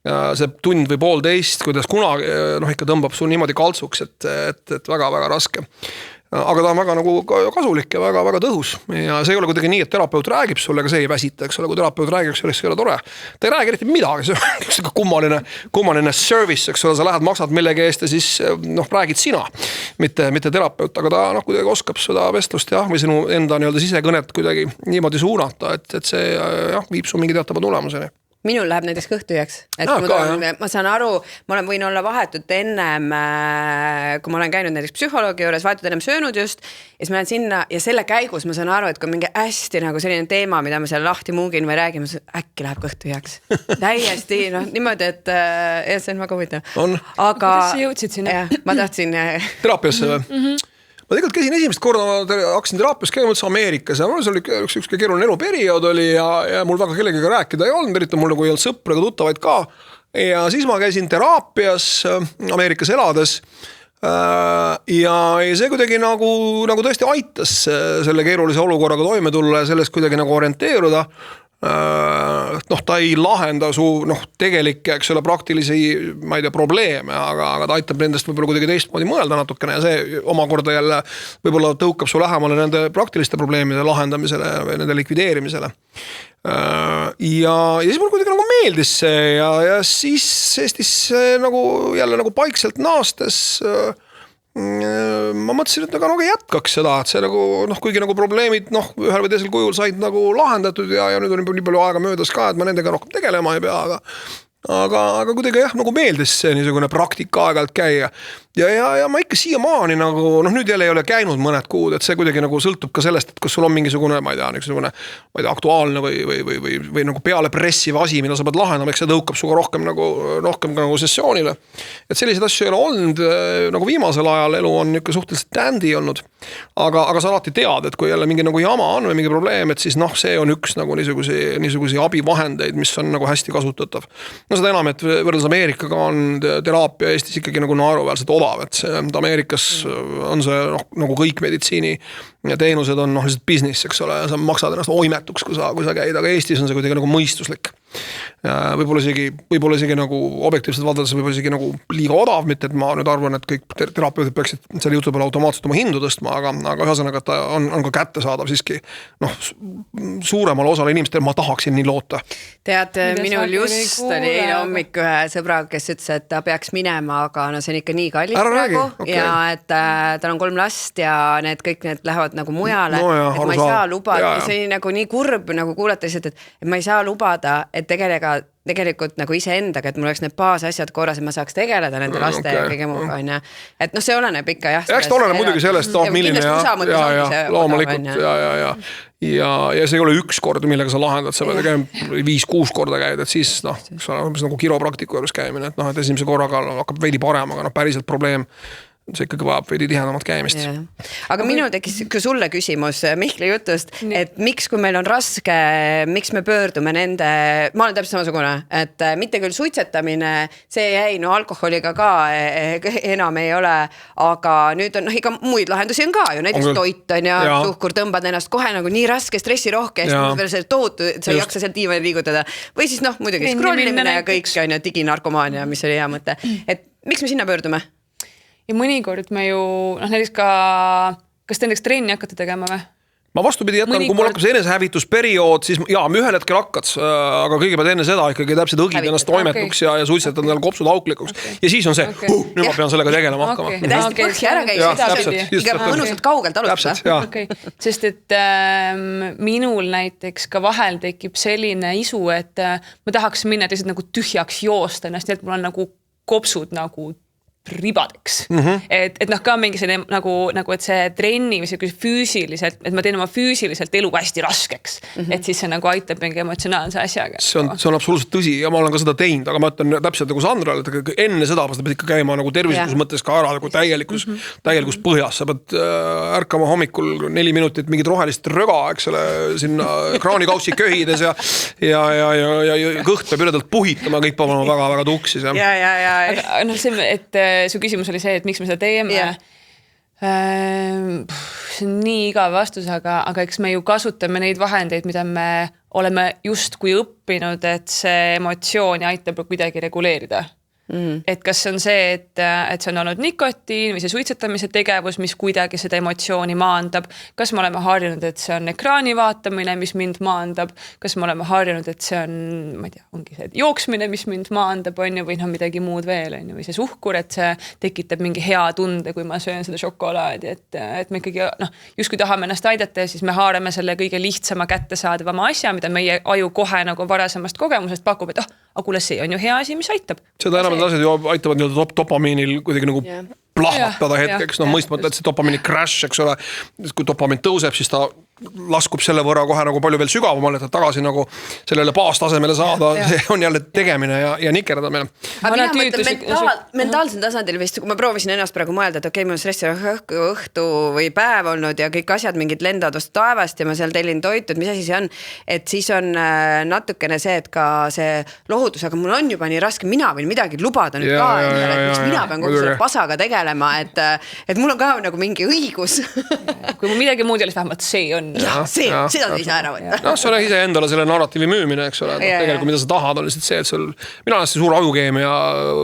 See tund või 1,5, kuidas kunagi ikka tõmbab sul niimoodi kaltsuks, et väga-väga raske. Aga ta on väga nagu kasulik ja väga-väga tõhus ja see ei ole kuidagi nii, et terapeut räägib sulle, aga see ei väsita, eks ole, kui terapeut räägib, see ei ole tore. Ta ei räägi eriti midagi, see on üks kummaline service, eks ole, sa lähed, maksad millegi eest ja siis räägid sina, mitte terapeut, aga ta kuidagi oskab seda vestlust jah, või sinu enda nii-öelda sisekõnet kuidagi niimoodi suunata, et see jah, viib su mingi teatava tulemuseni. Minul läheb näiteks kõhtujaks, et ma saan aru, ma võin olla vahetult ennem, kui ma olen käinud näiteks psühholoogi juures, vahetult ennem söönud just, ja siis ma lähen sinna ja selle käigus ma saan aru, et kui mingi hästi nagu selline teema, mida ma seal lahti muugin või räägin, äkki läheb kõhtujaks. Täiesti, niimoodi, et see on väga huvitav. Aga kuidas sa jõudsid sinna? Ma tahtsin teraapiasse või? Ma tegelikult käisin esimest korda, hakkasin teraapias käima üldse Ameerikas ja mul oli üks keeruline eluperiood oli ja mul väga kellegagi rääkida ei olnud, eriti mul nagu ei olnud sõpra ega tuttavaid ka. Ja siis ma käisin teraapias Ameerikas elades ja see kuidagi nagu tõesti aitas selle keerulise olukorraga toime tulla ja sellest kuidagi nagu orienteeruda. Ta ei lahenda su tegelikke, eks ole, praktilisi, ma ei tea, probleeme, aga ta aitab nendest võib-olla kuidagi teistmoodi mõelda natukene ja see omakorda jälle võib-olla tõukab su lähemale nende praktiliste probleemide lahendamisele või nende likvideerimisele. Ja siis mul kuidagi nagu meeldis see ja siis Eestis nagu jälle nagu paikselt naastes ma mõtlesin, et nagu jätkaks seda, et see nagu, kuigi nagu probleemid, ühel või teisel kujul said nagu lahendatud ja nüüd on nii palju aega möödas ka, et ma nendega rohkem tegelema ei pea, aga kuidagi jah, nagu meeldis see niisugune praktika aeg-ajalt käia. Ja ma ikka siiamaani nagu, nüüd jälle ei ole käinud mõned kuud, et see kuidagi nagu sõltub ka sellest, et kas sul on mingisugune, ma ei tea, aktuaalne või nagu peale pressiv asi, mida sa pead lahendama, eks see tõukab suga rohkem nagu sessioonile. Et selliseid asju ei ole olnud, nagu viimasel ajal elu on niisugune suhteliselt dandy olnud, aga sa alati tead, et kui jälle mingi nagu jama on või mingi probleem, et siis see on üks nagu niisugusi abivahendeid, mis on nagu hästi kasutatav. Seda enam, et võrreldes Ameerikaga on teraapia Eestis ikkagi nagu naeruväärselt odav, et Ameerikas on see nagu kõik meditsiini ja teenused on lihtsalt business, eks ole, ja sa maksad ennast oimetuks, kui sa käid, aga Eestis on see kuidagi nagu mõistuslik. Võib-olla isegi nagu objektiivselt valdades võib-olla isegi nagu liiga odav, mitte et ma nüüd arvan, et kõik terapeudid peaksid selle jutu peale automaatselt oma hindu tõstma, aga ühesõnaga, et ta on ka kätte saadav siiski suuremal osale inimestel, ma tahaksin nii loota. Tead, minul just oli eile hommik ühe sõbra, kes ütles, et ta peaks minema, aga see on ikka nii kallis praegu ja et tal on 3 last ja kõik need lähevad nagu mujale, et ma ei saa lubada, see oli nagu nii kurb nagu kuulata lihtsalt, et ma ei saa lubada, et tegelikult nagu iseendaga, et mul oleks need baasasjad korras, et ma saaks tegeleda nende laste ja kõige muuga, on ja. Et see oleneb ikka jah. Eks ta oleneb muidugi sellest, milline ja loomulikult ja see ei ole üks kord, millega sa lahendad, sa pead käima 5-6 korda käid, et siis see on nagu kiropraktiku juures käimine, et esimese korraga hakkab veidi parem, aga päriselt probleem see ikkagi vajab veidi tihedamat käimist. Aga minul tekkis sulle küsimus Mihkli jutust, et miks, kui meil on raske, miks me pöördume nende, ma olen täpselt samasugune, et mitte küll suitsetamine, see jäi, no alkoholiga ka enam ei ole, aga nüüd on ikka muid lahendusi on ka ju, näiteks toit on ja suhkur, tõmbad ennast kohe nagu nii raske, stressirohke, veel see tootu, sa ei jaksa seal tiivani liigutada. Või siis muidugi scrollimine ja kõik on ja diginarkomaania, mis oli hea mõte. Et miks me sinna pöördume? Ja mõnikord me ju, näiteks ka, kas te näiteks trenni hakkate tegema või? Ma vastupidi jätan, kui mul hakkab see enesehävitusperiood, siis ühel hetkel hakkad, aga kõigepealt enne seda ikkagi täpselt õgid ennast toimetuks ja suitsetad endale kopsud auklikuks. Ja siis on see, nüüd ma pean sellega tegelema hakkama. Et hästi põhja ära käis, ikka mõnusalt kaugelt alustada. Sest et minul näiteks ka vahel tekib selline isu, et ma tahaks minna teised nagu tühjaks joosta ennast, et mul on nagu kopsud nagu ribadeks. Et ka mingi selline nagu, et see trenni või see füüsiliselt, et ma teen oma füüsiliselt elu hästi raskeks. Et siis see nagu aitab mingi emotsionaalse asjaga. See on absoluutselt tõsi ja ma olen ka seda teinud, aga ma ütlen täpselt nagu Sandrale, et enne seda sa pead ikka käima nagu tervislikus mõttes ka ära nagu täielikus põhjas. Sa pead ärkama hommikul 4 minutit mingit rohelist röga, eks ole, sinna kraanikaussi köhides ja kõht peab ületalt puhitama, kõik peab olema väga-väga tuksis. Aga see, et su küsimus oli see, et miks me seda teeme. See on nii igav vastus, aga eks me ju kasutame neid vahendeid, mida me oleme just kui õppinud, et see emotsiooni aitab kuidagi reguleerida. Et kas see on see, et see on olnud nikotiin või see suitsetamise tegevus, mis kuidagi seda emotsiooni maandab. Kas me oleme harjunud, et see on ekraani vaatamine, mis mind maandab. Kas me oleme harjunud, et see on, ma ei tea, ongi see jooksmine, mis mind maandab, on ju, või midagi muud veel, on ju, või see suhkur, et see tekitab mingi hea tunde, kui ma söön seda šokolaadi, et me ikkagi, just kui tahame ennast aidata, siis me haarame selle kõige lihtsama kättesaadavama asja, mida meie aju kohe nagu varasemast kogemusest pakub, et aga kuule, see on ju hea asi, mis aitab. Seda enam asjad ju aitavad dopamiinil kuidagi nagu plahvatada hetkeks, mõistmata, et see dopamiini crash, eks ole, kui dopamiin tõuseb, siis ta laskub selle võrra kohe nagu palju veel sügavamale, et tagasi nagu sellele baastasemele saada, see on jälle tegemine ja nikerdamine. Aga mina mõtlen mentaalsel tasandil vist, kui ma proovisin ennast praegu mõelda, et okei, mul on stressi õhtu või päev olnud ja kõik asjad mingid lendavad ost taevast ja ma seal tellin toitu, et mis asi see on, et siis on natukene see, et ka see lohutus, aga mul on juba nii raske, mina võin midagi lubada nüüd ka endale, et miks mina pean kogu selle pasaga tegelema, et mul on ka nagu mingi õigus. Kui mul midagi muud ei ole, vähemalt see on. Seda ei saa ära võtta. See on ise endale selle narratiivi müümine, eks ole. Tegelikult mida sa tahad on lihtsalt see, et sul, mina olen suur ajukeemia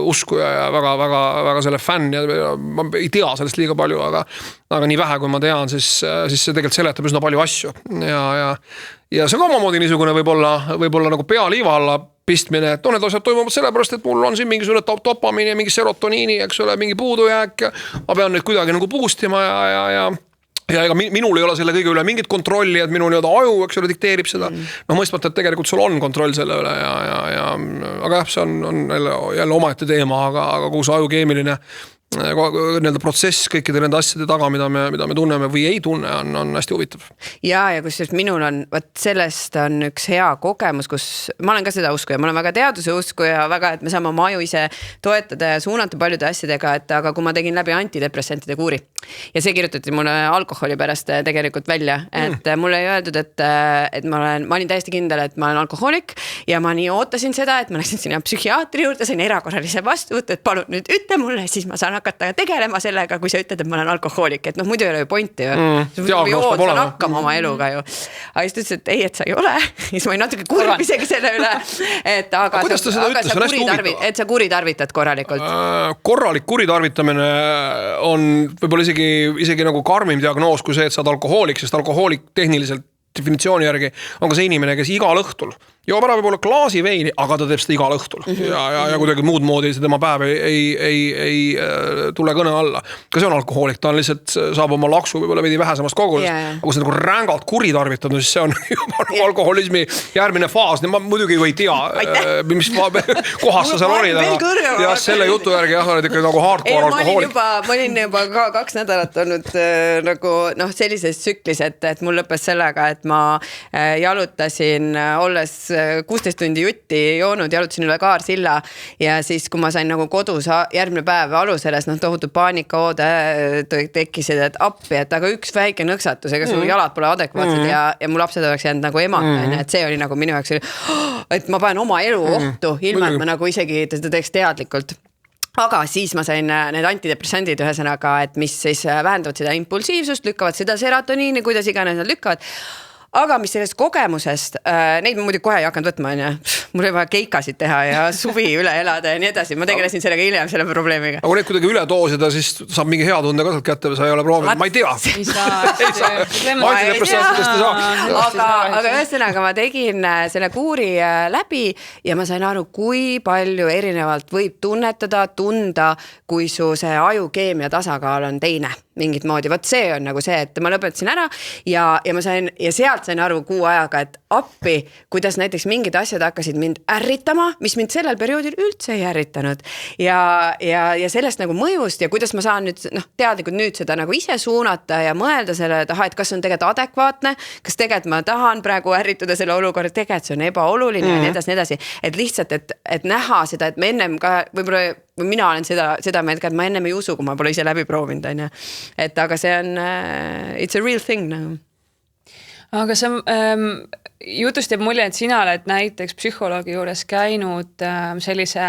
uskuja ja väga selle fänn ja ma ei tea sellest liiga palju, aga nii vähe, kui ma tean, siis see tegelikult seletab üsna palju asju. Ja see on omamoodi niisugune võib-olla nagu pealiiva alla pistmine, et need asjad toimuvad sellepärast, et mul on siin mingisugune dopamiini ja mingi serotoniini, eks ole, mingi puudujääk. Ma pean neid kuidagi nagu boostima ja ega minul ei ole selle kõige üle mingit kontrolli, et minu aju, eks ole, dikteerib seda. Mõistmata, et tegelikult sul on kontroll selle üle aga jah, see on jälle omaette teema, aga kogu see ajukeemiline protsess kõikide nende asjade taga, mida me tunneme või ei tunne, on hästi huvitav. Ja kusjuures minul on, sellest on üks hea kogemus, kus ma olen ka seda uskuja, ma olen väga teaduse uskuja, väga, et me saame oma aju ise toetada ja suunata paljude asjadega, et aga kui ma tegin läbi antidepressantide kuuri ja see kirjutati mulle alkoholi pärast tegelikult välja, et mulle ei öeldud, et ma olin täiesti kindel, et ma olen alkohoolik ja ma nii ootasin seda, et ma läksin sinna psühhiaatri juurde, sain erakorralise vastuvõttu, et palun nüüd ütle mulle, siis ma saan hakata tegelema sellega, kui sa ütled, et ma olen alkohoolik, et muidu ei ole ju pointi ju. Saan hakkama oma eluga ju. Aga siis ütles, et ei, et sa ei ole. Siis ma olin natuke kurb isegi selle üle. Aga sa kuritarvitad korralikult. Korralik kuritarvitamine on võib-olla isegi nagu karmim diagnoos kui see, et sa oled alkohoolik, sest alkohoolik tehniliselt definitsiooni järgi on ka see inimene, kes igal õhtul joob ära võib-olla klaasi veini, aga ta teeb seda igal õhtul ja kuidagi muud moodi see tema päev ei tule kõne alla. Ka see on alkohoolik, ta on lihtsalt saab oma laksu võib-olla veidi vähesemast kogusest, aga kui see nagu rängalt kuritarvitab, siis see on juba alkoholismi järgmine faas. Ma muidugi ei tea, mis kohas sa seal olid, ja selle jutu järgi oled ikka nagu hardcore alkohoolik. Ma olin juba 2 nädalat olnud nagu sellises tsüklis, et mul lõppes sellega, et ma jalutasin, olles 16 tundi jutti joonud, jalutasin üle Kaarsilla ja siis, kui ma sain nagu kodus järgmine päev aluseles, tohutud paanikaoode tekkisid, et appi, et aga üks väike nõksatus, ega su jalad pole adekvaatsed ja mu lapsed oleks jäänud nagu emad, et see oli nagu minu jaoks, et ma panen oma elu ohtu, ilma et ma nagu isegi seda teeks teadlikult. Aga siis ma sain need antidepressandid ühesõnaga, et mis siis vähendavad seda impulsiivsust, lükkavad seda seratoniini, kuidas iganes nad lükkavad. Aga mis sellest kogemusest, neid ma muidu kohe ei hakanud võtma, mul oli vaja keikasid teha ja suvi üle elada ja nii edasi. Ma tegelesin sellega hiljem selle probleemiga. Aga kui neid kuidagi üle doosida, siis saab mingi hea tunde ka sealt kätte või sa ei ole proovinud, ma ei tea. Aga ühesõnaga ma tegin selle kuuri läbi ja ma sain aru, kui palju erinevalt võib tunda, kui su see ajukeemia tasakaal on teine mingit moodi. Võt see on nagu see, et ma lõpetasin ära ja ma sain ja sealt sain aru kuu ajaga, et appi, kuidas näiteks mingid asjad hakkasid mind ärritama, mis mind sellel perioodil üldse ei ärritanud ja sellest nagu mõjust ja kuidas ma saan nüüd teadlikult nüüd seda nagu ise suunata ja mõelda selle, et kas on tegelikult adekvaatne, kas tegelikult ma tahan praegu ärrituda selle olukorra, tegelikult see on ebaoluline ja nii edasi, et lihtsalt, et näha seda, et me ennem ka võib-olla mina olen seda meelt ka, et ma ennem ei usu, kui ma pole ise läbi proovinud, on ju. Et aga see on, it's a real thing nagu. Aga sa jutust jääb mulje, et sina oled näiteks psühholoogi juures käinud sellise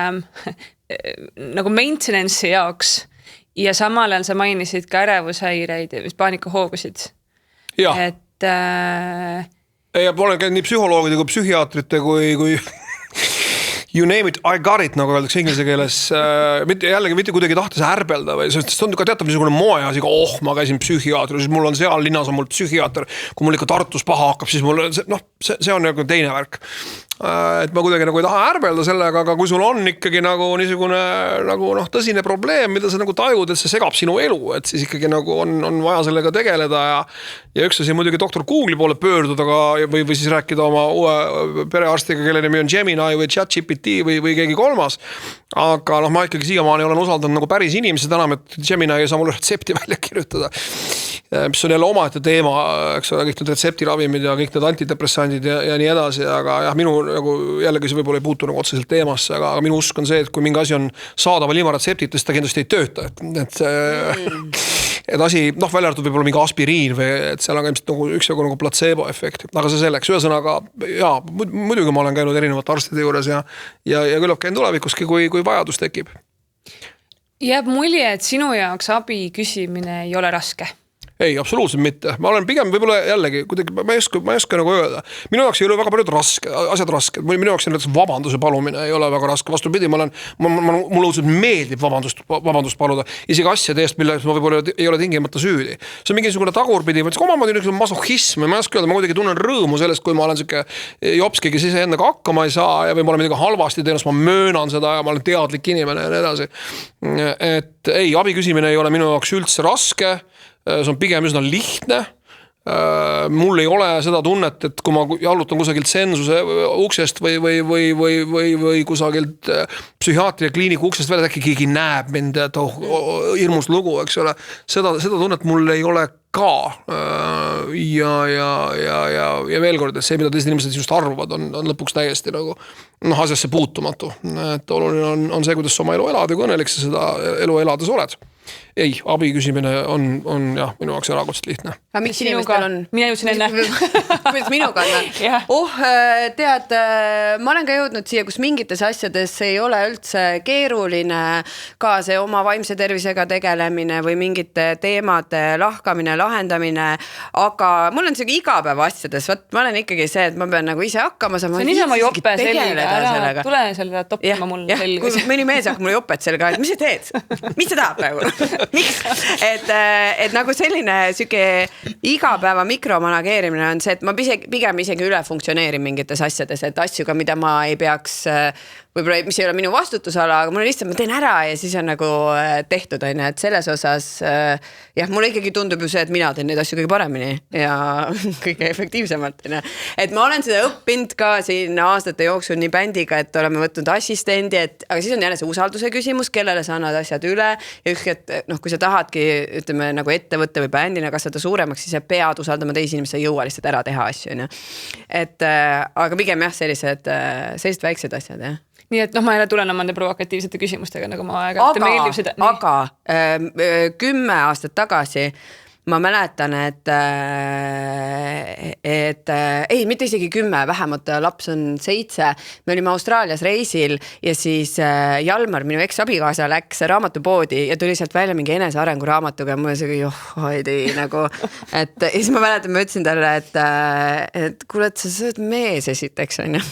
nagu maintenance'i jaoks ja samal ajal sa mainisid ka ärevushäireid ja paanikahoogusid. Ja. Et ja olen käinud nii psühholoogide kui psühhiaatrite kui you name it, I got it, nagu öeldakse inglise keeles. Jällegi mitte kuidagi tahtes ärbelda või sest on ka teatav niisugune moeasi, ma käisin psühhiaatri, siis mul on seal linnas on mul psühhiaater, kui mul ikka Tartus paha hakkab, siis mul see on nagu teine värk. Et ma kuidagi nagu ei taha ärbelda sellega, aga kui sul on ikkagi nagu niisugune nagu tõsine probleem, mida sa nagu tajud, et see segab sinu elu, et siis ikkagi nagu on vaja sellega tegeleda ja üks asi muidugi doktor Google'i poole pöörduda või siis rääkida oma uue perearstiga, kelle nimi on Gemini või ChatGPT või keegi kolmas. Aga ma ikkagi siiamaani olen usaldanud nagu päris inimesed enam, et Gemini ei saa mulle retsepti välja kirjutada. Mis on jälle omaette teema, eks ole, kõik need retseptiravimid ja kõik need antidepressandid ja nii edasi, aga jah, minu nagu jällegi see võib-olla ei puutu nagu otseselt teemasse, aga minu usk on see, et kui mingi asi on saadaval ilma retseptita, siis ta kindlasti ei tööta, et asi, välja arvatud võib-olla mingi aspiriin või et seal on ilmselt nagu üksjagu nagu placebo efekt, aga see selleks, ühesõnaga jaa, muidugi ma olen käinud erinevate arstide juures ja küllap käin tulevikuski, kui vajadus tekib. Jääb mulje, et sinu jaoks abi küsimine ei ole raske. Ei, absoluutselt mitte. Ma olen pigem võib-olla jällegi, kuidagi, ma ei oska nagu öelda. Minu jaoks ei ole väga paljud asjad rasked. Minu jaoks on vabanduse palumine ei ole väga raske. Vastupidi, mulle õudselt meeldib vabandust paluda. Isegi asjade eest, mille ma võib-olla ei ole tingimata süüdi. See on mingisugune tagurpidi, omamoodi masohhism. Ma ei oska öelda, ma kuidagi tunnen rõõmu sellest, kui ma olen siuke jopski, kes ise endaga hakkama ei saa ja või ma olen midagi halvasti teenust, ma möönan seda ja ma olen teadlik inimene ja nii edasi. Et ei, abi küsimine ei ole minu jaoks üldse raske. See on pigem üsna lihtne. Mul ei ole seda tunnet, et kui ma jalutan kusagilt sensuse uksest või kusagilt psühhiaatria kliiniku uksest välja, äkki keegi näeb mind, et hirmus lugu, eks ole. Seda tunnet mul ei ole ka. Ja veel kord, et see, mida teised inimesed just arvavad, on lõpuks täiesti nagu asjasse puutumatu. Et oluline on see, kuidas sa oma elu elad ja kui õnnelik sa seda elu elades oled. Ei, abi küsimine on jah, minu jaoks erakordselt lihtne. Aga miks inimestel on? Mina jõudsin enne. Kuidas minuga on? Tead, ma olen ka jõudnud siia, kus mingites asjades ei ole üldse keeruline ka see oma vaimse tervisega tegelemine või mingite teemade lahkamine, lahendamine, aga mul on see igapäeva asjades, ma olen ikkagi see, et ma pean nagu ise hakkama saama. See on ise ma jope selga, tule selle toppima mulle selga. Kui mõni mees hakkab mulle jopet selga, et mis sa teed? Mis sa tahab praegu? Miks? Et nagu selline süke igapäeva mikromanageerimine on see, et ma pigem isegi üle funktsioneerin mingites asjades, et asju ka, mida ma ei peaks võib-olla, mis ei ole minu vastutusala, aga mul on lihtsalt, ma teen ära ja siis on nagu tehtud, on ju, et selles osas jah, mulle ikkagi tundub ju see, et mina teen neid asju kõige paremini ja kõige efektiivsemalt, on ju. Et ma olen seda õppinud ka siin aastate jooksul nii bändiga, et oleme võtnud assistendi, aga siis on jälle see usalduse küsimus, kellele sa annad asjad üle ja ükskord, noh, kui sa tahadki, ütleme nagu ettevõtte või bändina kasvada suuremaks, siis sa pead usaldama teisi inimesi, jõua lihtsalt ära teha asju, on ju. Et aga pigem jah, sellised väiksed asjad, jah. Nii et noh, ma jälle tulen omande provokatiivsete küsimustega, nagu ma aega meeldib seda. Aga 10 aastat tagasi ma mäletan, et ei, mitte isegi 10, vähemalt laps on 7. Me olime Austraalias reisil ja siis Jalmar, minu eks-abikaasa, läks raamatupoodi ja tuli sealt välja mingi enesearengu raamatuga ja mul oli see nagu, et ja siis ma mäletan, ma ütlesin talle, et kuule, et sa oled mees esiteks, on ju.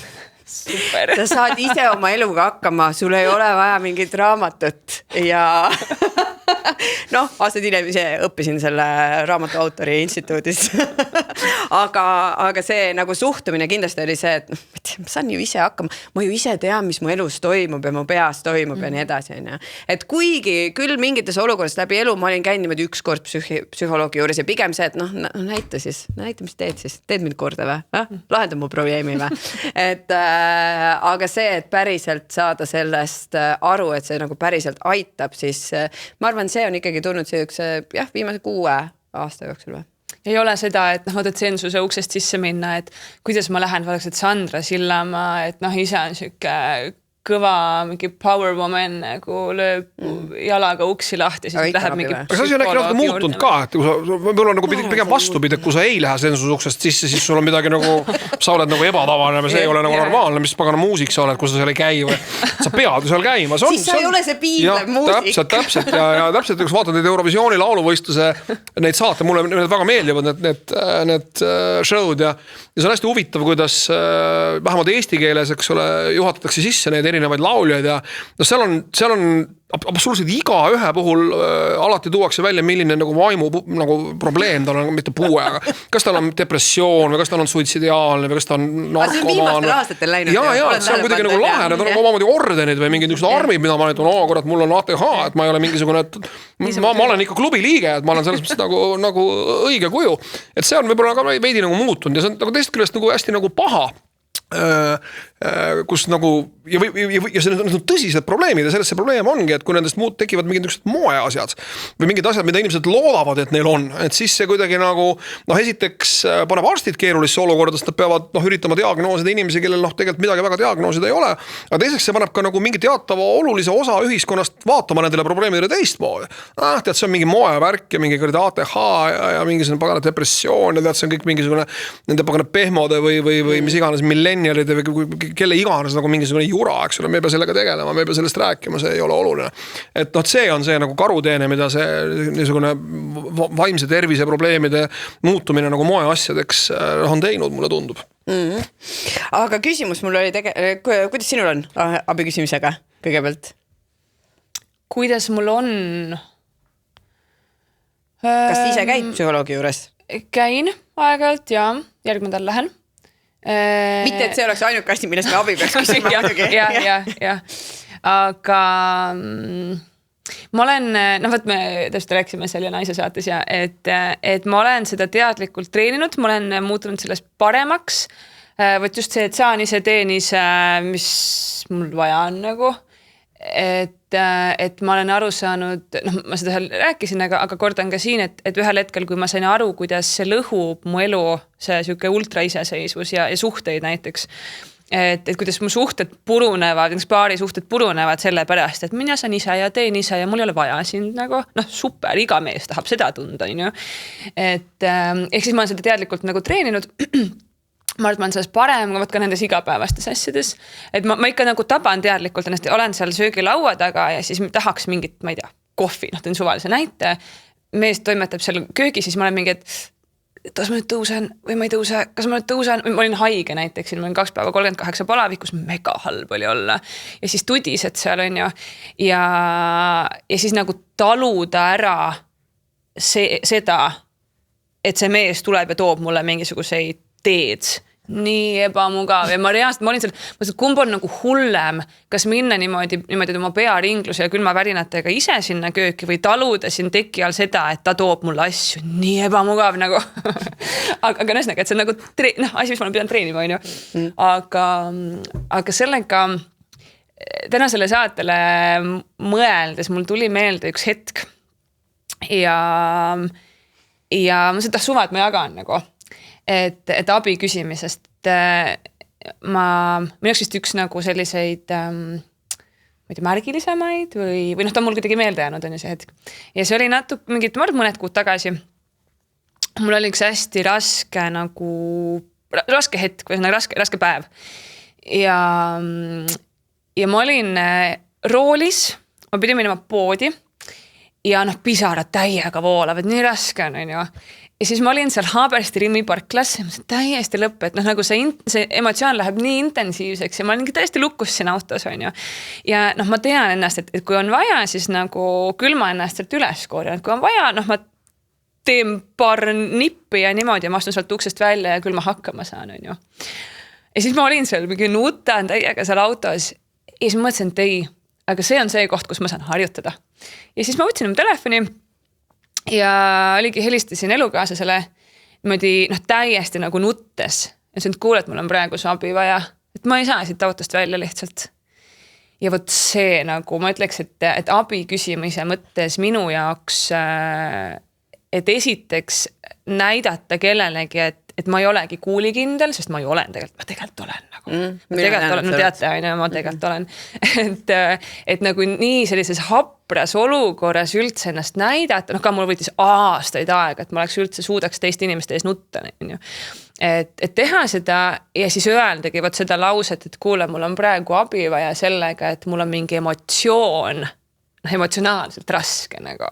Super. Sa saad ise oma eluga hakkama, sul ei ole vaja mingit raamatut ja noh, aastad hiljem ise õppisin selle raamatu autori instituudis aga see nagu suhtumine kindlasti oli see, et ma saan ju ise hakkama, ma ju ise tean, mis mu elus toimub ja mu peas toimub ja nii edasi, on ju. Et kuigi küll mingites olukorras läbi elu ma olin käinud niimoodi üks kord psühholoogi juures ja pigem see, et noh, näita, mis teed siis, teed mind korda või? Lahenda mu probleemi või? Et aga see, et päriselt saada sellest aru, et see nagu päriselt aitab, siis ma arvan, see on ikkagi tulnud sellise, jah, viimase 6 aasta jooksul või? Ei ole seda, et noh, tsensuse uksest sisse minna, et kuidas ma lähen, vaadaks, et Sandra Sillamaa, et noh, ise on siuke kõva mingi power woman nagu lööb jalaga uksi lahti, siis läheb mingi aga see on äkki natuke muutunud ka, et võib-olla nagu pigem vastupidi, kui sa ei lähe sensusuksest sisse, siis sul on midagi nagu, sa oled nagu ebatavane või see ei ole nagu normaalne, mis pagana muusik sa oled, kui sa seal ei käi või sa pead ju seal käima. Siis sa ei ole see piilev muusik. Täpselt ja täpselt, kui vaatad neid Eurovisiooni lauluvõistluse neid saate, mulle väga meeldivad need show'd ja see on hästi huvitav, kuidas vähemalt eesti keeles, eks ole, juhatatakse sisse neid erinevaid lauljaid ja no seal on absoluutselt iga ühe puhul alati tuuakse välja, milline nagu vaimu nagu probleem tal on, mitte puue, aga kas tal on depressioon või kas tal on suitsidiaalne või kas ta on narkomaan. See on viimastel aastatel läinud. Ja see on kuidagi nagu lahe, need on omamoodi ordenid või mingid niisugused armid, mida ma näitan, kurat, mul on ATH, et ma ei ole mingisugune, ma olen ikka klubi liige, et ma olen selles mõttes nagu õige kuju. Et see on võib-olla ka veidi nagu muutunud ja see on nagu teist küljest nagu hästi nagu paha. Kus nagu ja see on tõsised probleemid ja sellest see probleem ongi, et kui nendest muud tekivad mingid niisugused moeasjad või mingid asjad, mida inimesed loodavad, et neil on, et siis see kuidagi nagu noh, esiteks paneb arstid keerulisse olukorda, sest nad peavad üritama diagnoosida inimesi, kellel tegelikult midagi väga diagnoosida ei ole, aga teiseks see paneb ka nagu mingi teatava olulise osa ühiskonnast vaatama nendele probleemidele teistmoodi. Tead, see on mingi moevärk ja mingi ATH ja mingisugune pagana depressioon ja tead, see on kõik mingisugune nende pagana pehmode või mis iganes millennialide või kelle iganes nagu mingisugune jura, eks ole, me ei pea sellega tegelema, me ei pea sellest rääkima, see ei ole oluline. Et noh, see on see nagu karuteene, mida see niisugune vaimse tervise probleemide muutumine nagu moeasjadeks on teinud, mulle tundub. Aga küsimus mul oli kuidas sinul on abiküsimisega kõigepealt? Kuidas mul on? Kas ise käid psühholoogi juures? Käin aeg-ajalt ja järgmine nädal lähen. Mitte, et see oleks ainuke asi, millest me abi peaks küsima. ja. Aga ma olen, võt me täpselt rääksime selle naise saates ja et ma olen seda teadlikult treeninud, ma olen muutunud sellest paremaks. Võt just see, et saan ise teen ise, mis mul vaja on nagu. Et ma olen aru saanud, ma seda rääkisin, aga kordan ka siin, et ühel hetkel, kui ma sain aru, kuidas see lõhub mu elu, see siuke ultraiseseisvus ja suhteid näiteks, et kuidas mu suhted purunevad, paari suhted purunevad selle pärast, et mina saan ise ja teen ise ja mul ei ole vaja sind nagu, super, iga mees tahab seda tunda, on ju. Et ehk siis ma olen seda teadlikult nagu treeninud. Ma arvan, sellest parem, kui ka nendes igapäevastes asjades. Et ma ikka nagu taban teadlikult ennast ja olen seal söögilaua taga ja siis tahaks mingit, ma ei tea, kohvi, teen suvalise näite. Mees toimetab seal köögi, siis ma olen mingi, et kas ma nüüd tõusen või ma ei tõuse, kas ma nüüd tõusen, ma olin haige näiteks, ma olin 2 päeva 38 palavikus, mega halb oli olla. Ja siis tudised seal on ju ja siis nagu taluda ära seda, et see mees tuleb ja toob mulle mingisuguseid teed nii ebamugav ja ma reaalselt, ma olin seal, kumb on nagu hullem, kas minna niimoodi oma pearingluse ja külmavärinatega ise sinna kööki või taluda siin teki all seda, et ta toob mulle asju, nii ebamugav nagu aga näsnaga, et see on nagu asi, mis ma olen pidanud treenima, on ju. Aga sellega tänasele saatele mõeldes mul tuli meelde üks hetk ja ma seda suva, et ma jagan nagu et abi küsimisest minu jaoks vist üks nagu selliseid ma ei tea, märgilisemaid või ta on mul kuidagi meelde jäänud on ju see hetk. Ja see oli mõned kuud tagasi. Mul oli üks hästi raske hetk või raske päev. Ja ma olin roolis, ma pidin minema poodi ja pisarad täiega voolavad, nii raske on ju. Ja siis ma olin seal Haabersti Rimmi parklas, täiesti lõpp, et nagu see emotsioon läheb nii intensiivseks ja ma olingi täiesti lukus siin autos, on ju. Ja ma tean ennast, et kui on vaja, siis nagu küll ma ennast sealt üles korjan, et kui on vaja, ma teen paar nippi ja niimoodi ja ma astun sealt uksest välja ja küll ma hakkama saan, on ju. Ja siis ma olin seal, mingi nutan täiega seal autos ja siis ma mõtlesin, et ei, aga see on see koht, kus ma saan harjutada. Ja siis ma võtsin oma telefoni ja oligi helistasin elukaaslasele niimoodi täiesti nagu nuttes. Ja see on, et kuule, et mul on praegu su abi vaja, et ma ei saa siit autost välja lihtsalt. Ja võt see nagu, ma ütleks, et abi küsimise mõttes minu jaoks, et esiteks näidata kellelegi, et ma ei olegi kuulikindel, sest ma ju olen tegelikult olen nagu. Ma teate, ma tegelikult olen. Et nagu nii sellises hapras olukorras üldse ennast näidata, ka mul võitis aastaid aega, et ma oleks üldse suudaks teist inimeste ees nutta. Et teha seda ja siis öeldagi võt seda lauset, et kuule, mul on praegu abi vaja sellega, et mul on mingi emotsionaalselt raske nagu.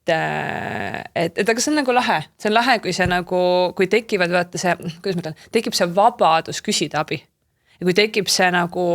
Aga see on nagu lahe. See on lahe, kui see nagu, kui tekivad, vaata see, kuidas ma ütlen, tekib see vabadus küsida abi. Ja kui tekib see nagu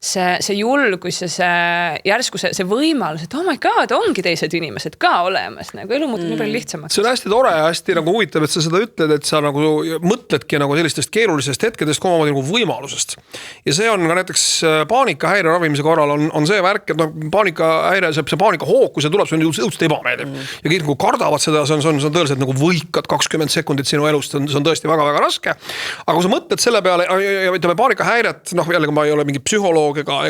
see julgus ja see järsku see võimalus, et oh my god, ongi teised inimesed ka olemas, nagu elu muutub nii palju lihtsamaks. See on hästi tore ja hästi nagu huvitav, et sa seda ütled, et sa nagu mõtledki nagu sellistest keerulisest hetkedest omamoodi nagu võimalusest. Ja see on ka näiteks paanikahäire ravimise korral on see värk, et paanikahäire, see paanikahoog, kui see tuleb, see on õudselt ebameeldiv. Ja kõik nagu kardavad seda, see on tõeliselt nagu võikad 20 sekundit sinu elust, see on tõesti väga-väga raske. Aga kui sa mõtled selle peale ja ütleme paanikahäiret, jällegi ma ei ole mingi psühholoog, ega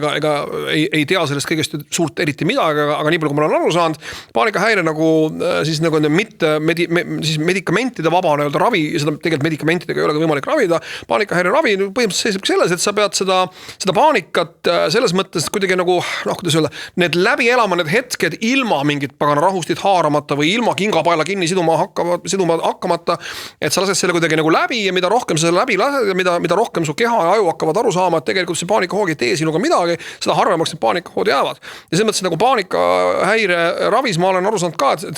ei tea sellest kõigest suurt eriti midagi, aga nii palju, kui ma olen aru saanud, paanikahäire nagu siis nagu mitte medikamentide vaba ravi, seda tegelikult medikamentidega ei ole võimalik ravida. Paanikahäire ravi põhimõtteliselt seisab selles, et sa pead seda paanikat selles mõttes kuidagi nagu, kuidas öelda, need läbi elama need hetked ilma mingit pagana rahustit haaramata või ilma kingapaela kinni siduma hakkamata, et sa lased selle kuidagi nagu läbi ja mida rohkem sa läbi lased ja mida rohkem su keha ja aju hakkavad aru saama, et tegelikult see paanikahoog ei tee sinuga midagi, seda harvemaks need paanikahood jäävad. Ja selles mõttes nagu paanikahäire ravis ma olen aru saanud ka, et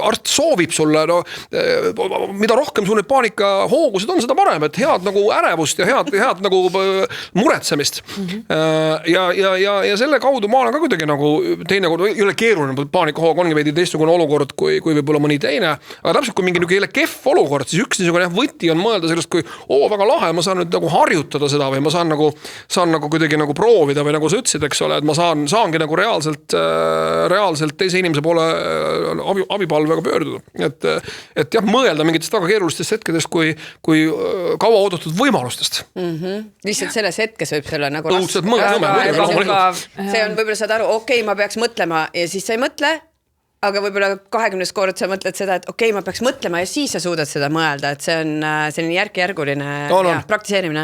arst soovib sulle, mida rohkem sul need paanikahoogusid on, seda parem, et head nagu ärevust ja head nagu muretsemist. Ja selle kaudu ma olen ka kuidagi nagu teine kord, ei ole keeruline, paanikahoog ongi veidi teistsugune olukord kui võib-olla mõni teine, aga täpselt kui mingi niisugune kehv olukord, siis üks niisugune võti on mõelda sellest, kui väga lahe, ma saan nüüd nagu harjutada seda või ma saan nagu kuidagi nagu proovida või nagu sa ütlesid, eks ole, et ma saangi nagu reaalselt teise inimese poole abipalvega pöörduda. Et jah, mõelda mingitest väga keerulistest hetkedest kui kaua oodatud võimalustest. Lihtsalt selles hetkes võib selle nagu see on võib-olla saad aru, okei, ma peaks mõtlema ja siis sa ei mõtle, aga võib-olla 20 kord sa mõtled seda, et okei, ma peaks mõtlema ja siis sa suudad seda mõelda, et see on selline järk-järguline praktiseerimine.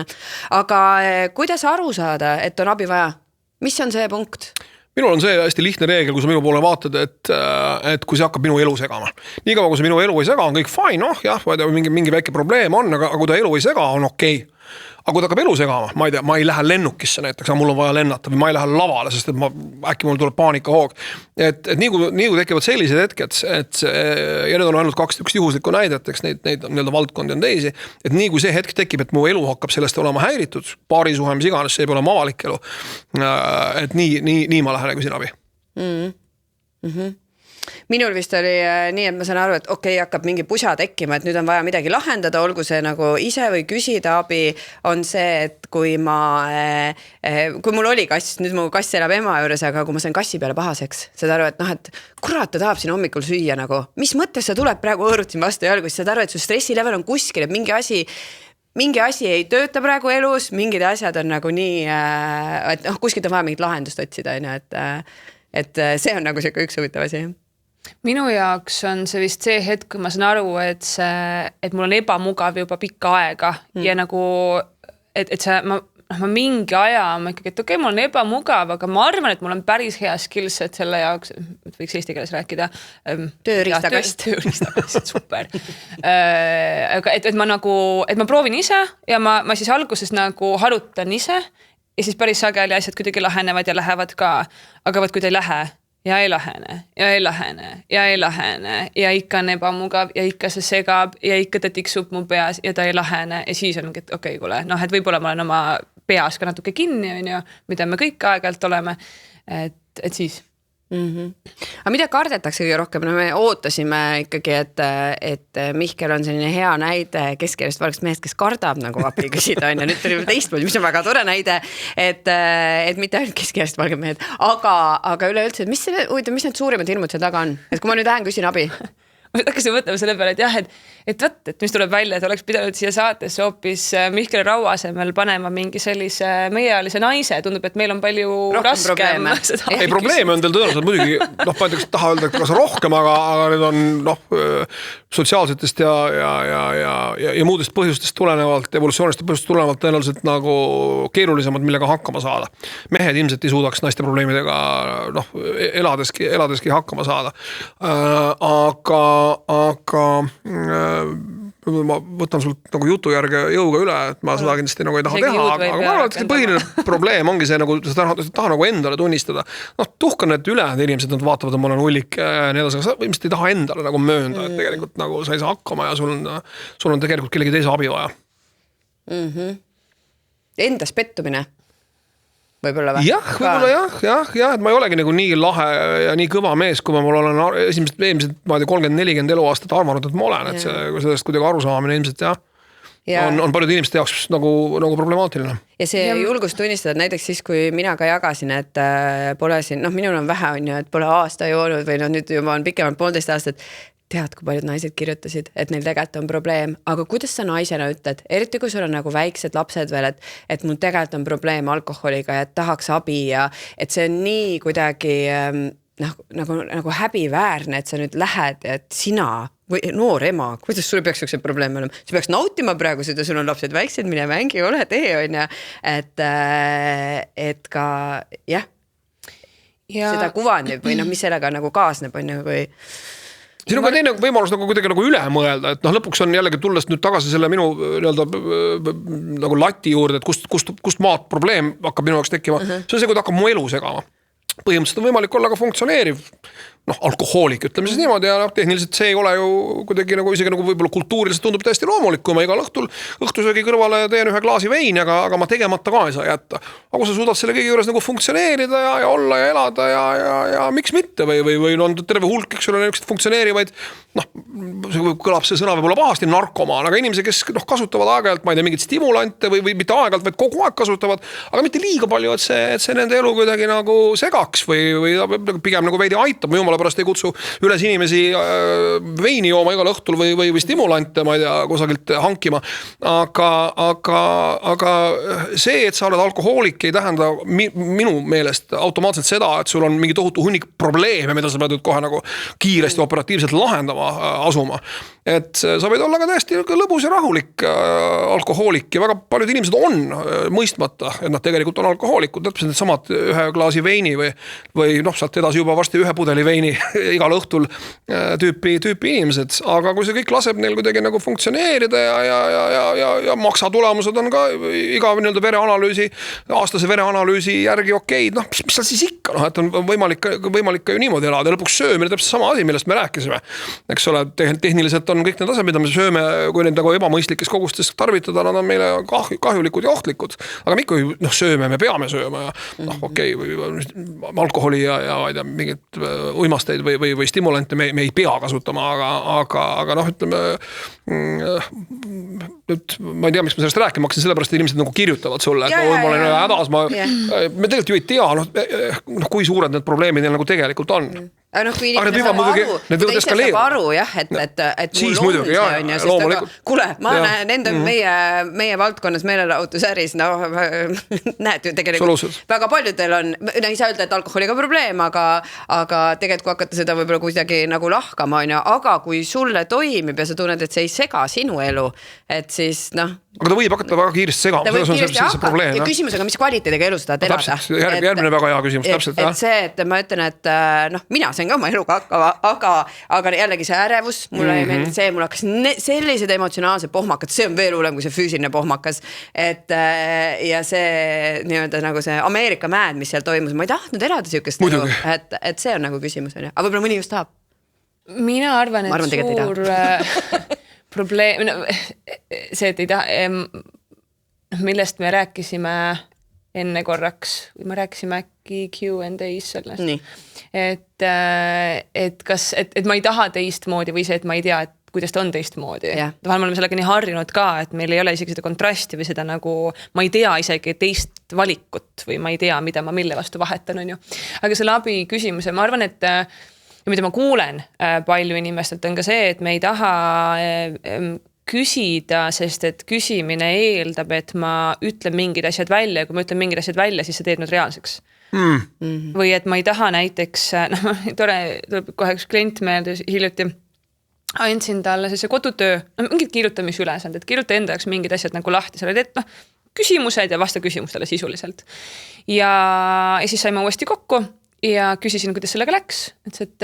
Aga kuidas aru saada, et on abi vaja? Mis on see punkt? Minul on see hästi lihtne reegel, kui sa minu poole vaatad, et kui see hakkab minu elu segama. Nii kaua, kui see minu elu ei sega, on kõik fine, mingi väike probleem on, aga kui ta elu ei sega, on okei. Aga kui ta hakkab elu segama, ma ei tea, ma ei lähe lennukisse näiteks, aga mul on vaja lennata või ma ei lähe lavale, sest et äkki mul tuleb paanikahoog. Et nii kui tekivad sellised hetked, ja need on ainult 2 juhuslikku näidet, eks neid valdkondi on teisi, et nii kui see hetk tekib, et mu elu hakkab sellest olema häiritud, paarisuhe, mis iganes, see ei ole avalik elu, et nii ma lähen nagu siin abi. minul vist oli nii, et ma saan aru, et okei, hakkab mingi pusa tekkima, et nüüd on vaja midagi lahendada, olgu see nagu ise või küsida abi, on see, et kui mul oli kass, nüüd mu kass elab ema juures, aga kui ma sain kassi peale pahaseks, saad aru, et et kurat, ta tahab siin hommikul süüa nagu, mis mõttes sa tuleb praegu õõrutsin vastu jalgu, siis saad aru, et su stressilevel on kuskil, et mingi asi ei tööta praegu elus, mingid asjad on nagu nii, et kuskilt on vaja mingit lahendust otsida, et see on nagu siuke üks huvitav asi. Minu jaoks on see vist see hetk, kui ma saan aru, et mul on ebamugav juba pikka aega ja nagu, et ma mingi aja ma ikkagi, et okei, mul on ebamugav, aga ma arvan, et mul on päris hea skills, et selle jaoks, võiks eesti keeles rääkida. Tööriistakast, super. Aga et ma proovin ise ja ma siis alguses nagu harutan ise ja siis päris sageli asjad kuidagi lahenevad ja lähevad ka, aga kui ta ei lähe ja ei lahene ja ikka on ebamugav ja ikka see segab ja ikka ta tiksub mu peas ja ta ei lahene ja siis on, et okei, kuule, et võib-olla ma olen oma peas ka natuke kinni, mida me kõik aeg-ajalt oleme, et siis. Aga mida kardetakse kõige rohkem? No me ootasime ikkagi, et Mihkel on selline hea näide keskealist valgest mehest, kes kardab nagu abi küsida, on ja nüüd tuli teistmoodi, mis on väga tore näide, et mitte ainult keskealist valged mehed, aga üleüldse, mis need suurimad hirmud seal taga on? Et kui ma nüüd lähen küsin abi? Ma hakkasin mõtlema selle peale, et jah, et mis tuleb välja, et oleks pidanud siia saatesse hoopis Mihkel Raua asemel panema mingi sellise meiealise naise, tundub, et meil on palju raskem. Ei, probleeme on teil tõenäoliselt muidugi, ma ei taha öelda, kas rohkem, aga need on sotsiaalsetest ja muudest põhjustest tulenevalt, evolutsioonist põhjustest tulenevalt tõenäoliselt nagu keerulisemad, millega hakkama saada. Mehed ilmselt ei suudaks naiste probleemidega eladeski hakkama saada. Aga ma võtan sult nagu jutu järge jõuga üle, et ma seda kindlasti nagu ei taha teha, aga ma arvan, et põhiline probleem ongi see, nagu sa taha nagu endale tunnistada. Tuhkan, et ülejäänud inimesed nad vaatavad, et ma olen hullik nii edasi, aga sa ilmselt ei taha endale nagu möönda, et tegelikult nagu sa ei saa hakkama ja sul on tegelikult kellegi teise abi vaja. Endas pettumine? Võib-olla või? Jah, et ma ei olegi nagu nii lahe ja nii kõva mees, kui ma olen eelmised 30-40 eluaastat arvanud, et ma olen, et sellest kuidagi arusaamine ilmselt on paljud inimeste jaoks nagu problemaatiline. Ja see julgust tunnistada, näiteks siis, kui mina ka jagasin, et pole siin, minul on vähe, et pole aasta joonud või nüüd juba on pikemalt 1,5 aastat, tead, kui paljud naised kirjutasid, et neil tegelikult on probleem, aga kuidas sa naisena ütled, eriti kui sul on nagu väiksed lapsed veel, et mul tegelikult on probleem alkoholiga ja et tahaks abi ja et see on nii kuidagi nagu häbiväärne, et sa nüüd lähed ja et sina või noor ema, kuidas sulle peaks üks probleem olema? Sa peaks nautima praegu seda, sul on lapsed väiksed, mine mängi, ole tee, on ja et ka seda kuvandib või mis sellega nagu kaasneb, on ju, kui siin on ka teine võimalus nagu kuidagi nagu üle mõelda, et lõpuks on jällegi tulles nüüd tagasi selle minu nagu lati juurde, et kust maad probleem hakkab minu jaoks tekkima. See on see, kui ta hakkab mu elu segama. Põhimõtteliselt on võimalik olla ka funktsioneeriv alkohoolik, ütleme siis niimoodi ja tehniliselt see ei ole ju kuidagi nagu isegi nagu võib-olla kultuuriliselt tundub täiesti loomulik, kui ma igal õhtusöögi kõrvale teen ühe klaasi veini, aga ma tegemata ka ei saa jätta. Aga kui sa suudad selle kõige juures nagu funktsioneerida ja olla ja elada ja miks mitte või on terve hulk, eks ole, niisugused funktsioneerivaid, kõlab see sõna võib-olla pahasti narkomaan, aga inimesi, kes kasutavad aeg-ajalt, ma ei tea, mingit stimulante või mitte aeg-ajalt, vaid kogu aeg kasutavad, aga mitte liiga palju, et see nende elu kuidagi nagu segaks või pigem nagu veidi aitab, ma jumala pärast ei kutsu üles inimesi veini jooma igal õhtul või stimulante, ma ei tea, kusagilt hankima. Aga see, et sa oled alkohoolik, ei tähenda minu meelest automaatselt seda, et sul on mingi tohutu hunnik probleeme, mida sa pead kohe nagu kiiresti operatiivselt lahendama asuma. Et sa võid olla ka täiesti lõbus ja rahulik alkohoolik ja väga paljud inimesed on mõistmata, et nad tegelikult on alkohoolikud, täpselt need samad ühe klaasi veini või sealt edasi juba varsti ühe pudeli veini igal õhtul tüüpi inimesed, aga kui see kõik laseb neil kuidagi nagu funktsioneerida ja maksatulemused on ka iga vereanalüüsi, aastase vereanalüüsi järgi okeid, mis seal siis ikka, et on võimalik ka ju niimoodi elada, lõpuks söömine täpselt sama asi, millest me rääkisime, eks ole, tehniliselt on kõik need asjad, mida me sööme, kui neid nagu ebamõistlikes kogustes tarvitada, nad on meile kahjulikud ja ohtlikud. Aga me ikka sööme, me peame sööma ja okei, või alkoholi ja ma ei tea, mingid uimasteid või stimulante me ei pea kasutama, aga ütleme, nüüd ma ei tea, miks ma sellest rääkima hakkasin, sellepärast inimesed nagu kirjutavad sulle, et ma olen hädas, me tegelikult ju ei tea, kui suured need probleemid neil nagu tegelikult on. Aga kui inimene saab aru, jah, et mul on see on ja sest aga, kuule, ma näen enda meie valdkonnas meelelahutusäris, näed ju tegelikult väga paljudel on, ei saa öelda, et alkoholiga probleem, aga tegelikult kui hakata seda võib-olla kuidagi nagu lahkama, aga kui sulle toimib ja sa tunned, et see ei sega sinu elu, et siis aga ta võib hakata väga kiiresti segama, selles on see probleem. Ja küsimusega, mis kvaliteediga elu sa tahad elada. Järgmine väga hea küsimus, täpselt. Et see, et ma ütlen, et mina sain ka oma eluga hakkama, aga jällegi see ärevus, mulle ei meeldi see, mul hakkas sellised emotsionaalsed pohmakad, see on veel hullem kui see füüsiline pohmakas. Ja see nii-öelda nagu see Ameerika mäed, mis seal toimus, ma ei tahtnud elada siukest elu, et see on nagu küsimus. Aga võib-olla mõni just tahab. Mina arvan, et suur probleem, see, et ei taha, millest me rääkisime enne korraks, või me rääkisime äkki Q&A's sellest, et ma ei taha teistmoodi või see, et ma ei tea, et kuidas ta on teistmoodi. Vahel me oleme sellega nii harjunud ka, et meil ei ole isegi seda kontrasti või seda nagu, ma ei tea isegi teist valikut või ma ei tea, mida ma mille vastu vahetan, on ju. Aga selle abi küsimuse, ma arvan, et ja mida ma kuulen palju inimestelt on ka see, et me ei taha küsida, sest et küsimine eeldab, et ma ütlen mingid asjad välja ja kui ma ütlen mingid asjad välja, siis sa teed nad reaalseks. Või et ma ei taha näiteks, tore, tuleb kohe üks klient meelde hiljuti, andsin talle see kodutöö, mingid kirjutamisülesand, et kirjuta enda jaoks mingid asjad nagu lahti, sa oled, et küsimused ja vasta küsimustele sisuliselt. Ja siis saime uuesti kokku ja küsisin, kuidas sellega läks. Et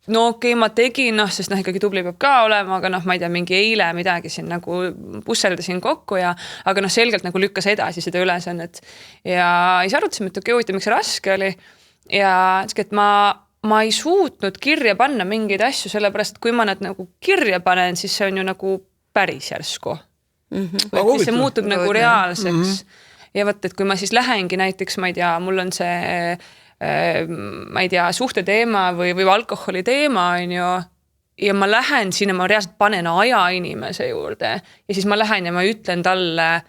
okei, ma tegin, sest ikkagi tubli peab ka olema, aga ma ei tea, mingi eile midagi siin nagu pusseldasin kokku aga selgelt nagu lükkas edasi seda ülesannet. Ja siis arutasime, et okei, miks see raske oli. Ja et ma ei suutnud kirja panna mingeid asju, sellepärast, et kui ma nad nagu kirja panen, siis see on ju nagu päris järsku. Või see muutub nagu reaalseks. Ja võt, et kui ma siis lähengi näiteks, ma ei tea, mul on see ma ei tea, suhte teema või alkoholi teema on ju, ja ma lähen sinna, ma reaalselt panen aja inimese juurde ja siis ma lähen ja ma ütlen talle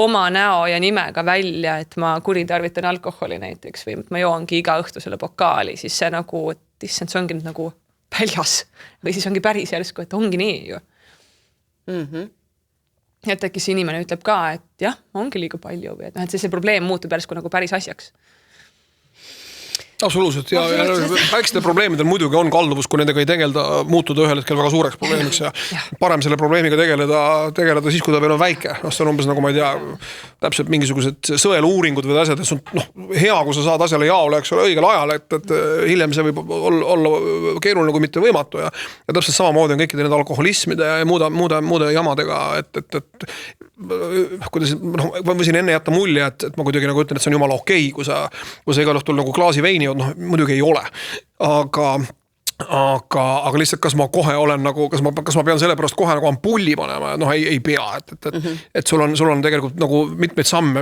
oma näo ja nimega välja, et ma kuritarvitan alkoholi näiteks või ma joongi iga õhtu selle pokaali, siis see nagu, et issand, see ongi nagu väljas või siis ongi päris järsku, et ongi nii ju. Et äkki see inimene ütleb ka, et jah, ongi liiga palju või et see probleem muutub järsku nagu päris asjaks. Absoluutselt ja väikstel probleemidel muidugi on kalduvus, kui nendega ei tegelda, muutuda ühel hetkel väga suureks probleemiks ja parem selle probleemiga tegeleda siis, kui ta veel on väike. See on umbes nagu, ma ei tea, täpselt mingisugused sõeluuringud või asjad, et see on hea, kui sa saad asjale jaole, eks ole, õigel ajal, et hiljem see võib olla keeruline, kui mitte võimatu ja täpselt samamoodi on kõikide need alkoholismide ja muude jamadega, et kuidas, ma võisin enne jätta mulje, et ma kuidagi nagu ütlen, et see on jumala okei, kui sa igal õhtul nagu klaasi veini, muidugi ei ole, aga lihtsalt kas ma kohe olen nagu, kas ma pean selle pärast kohe nagu ampulli panema, ei pea, et sul on tegelikult nagu mitmeid samme,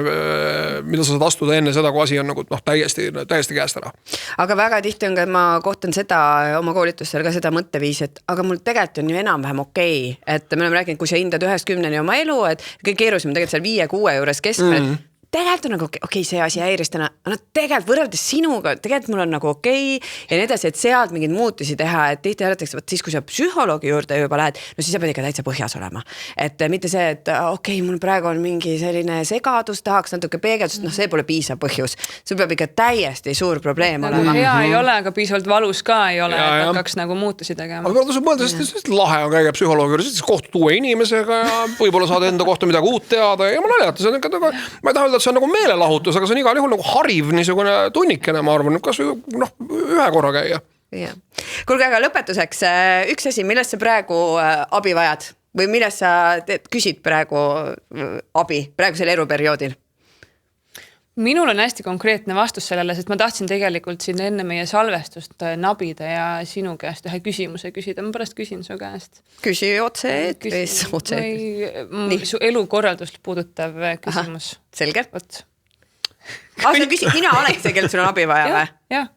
mida sa saad astuda enne seda, kui asi on nagu täiesti käest ära. Aga väga tihti on ka, ma kohtan seda oma koolitustel ka seda mõtteviisi, et aga mul tegelikult on ju enam-vähem okei, et me oleme rääkinud, kui sa hindad 1-10 oma elu, et kõik keerulisem tegelikult seal 5-6 juures keskmine, tegelikult on nagu okei, see asi häirist täna, aga tegelikult võrreldes sinuga, tegelikult mul on nagu okei ja nii edasi, et sealt mingeid muutusi teha, et tihti arvatakse, et siis kui sa psühholoogi juurde juba lähed, no siis sa pead ikka täitsa põhjas olema. Et mitte see, et okei, mul praegu on mingi selline segadus, tahaks natuke peegeldust, see pole piisav põhjus. Sul peab ikka täiesti suur probleem olema. Hea ei ole, aga piisavalt valus ka ei ole, et hakkaks nagu muutusi tegema. Aga tasub mõelda, sest lahe on käia psühholoogi juurde, siis kohtud uue inimesega ja võib-olla saad enda kohta midagi uut teada ja ma naljata, see on ikka, ma ei taha öelda, see on nagu meelelahutus, aga see on igal juhul nagu hariv niisugune tunnikene, ma arvan, kas ühe korra käia. Kuulge, aga lõpetuseks üks asi, millest sa praegu abi vajad või millest sa küsid praegu abi praegusel eluperioodil? Minul on hästi konkreetne vastus sellele, sest ma tahtsin tegelikult siin enne meie salvestust nabida ja sinu käest ühe küsimuse küsida. Ma pärast küsin su käest. Küsi otse eetris. Su elukorraldust puudutav küsimus. Aha, selge. Sa küsid, mina olen see, kellel sul on abi vaja või? Jah.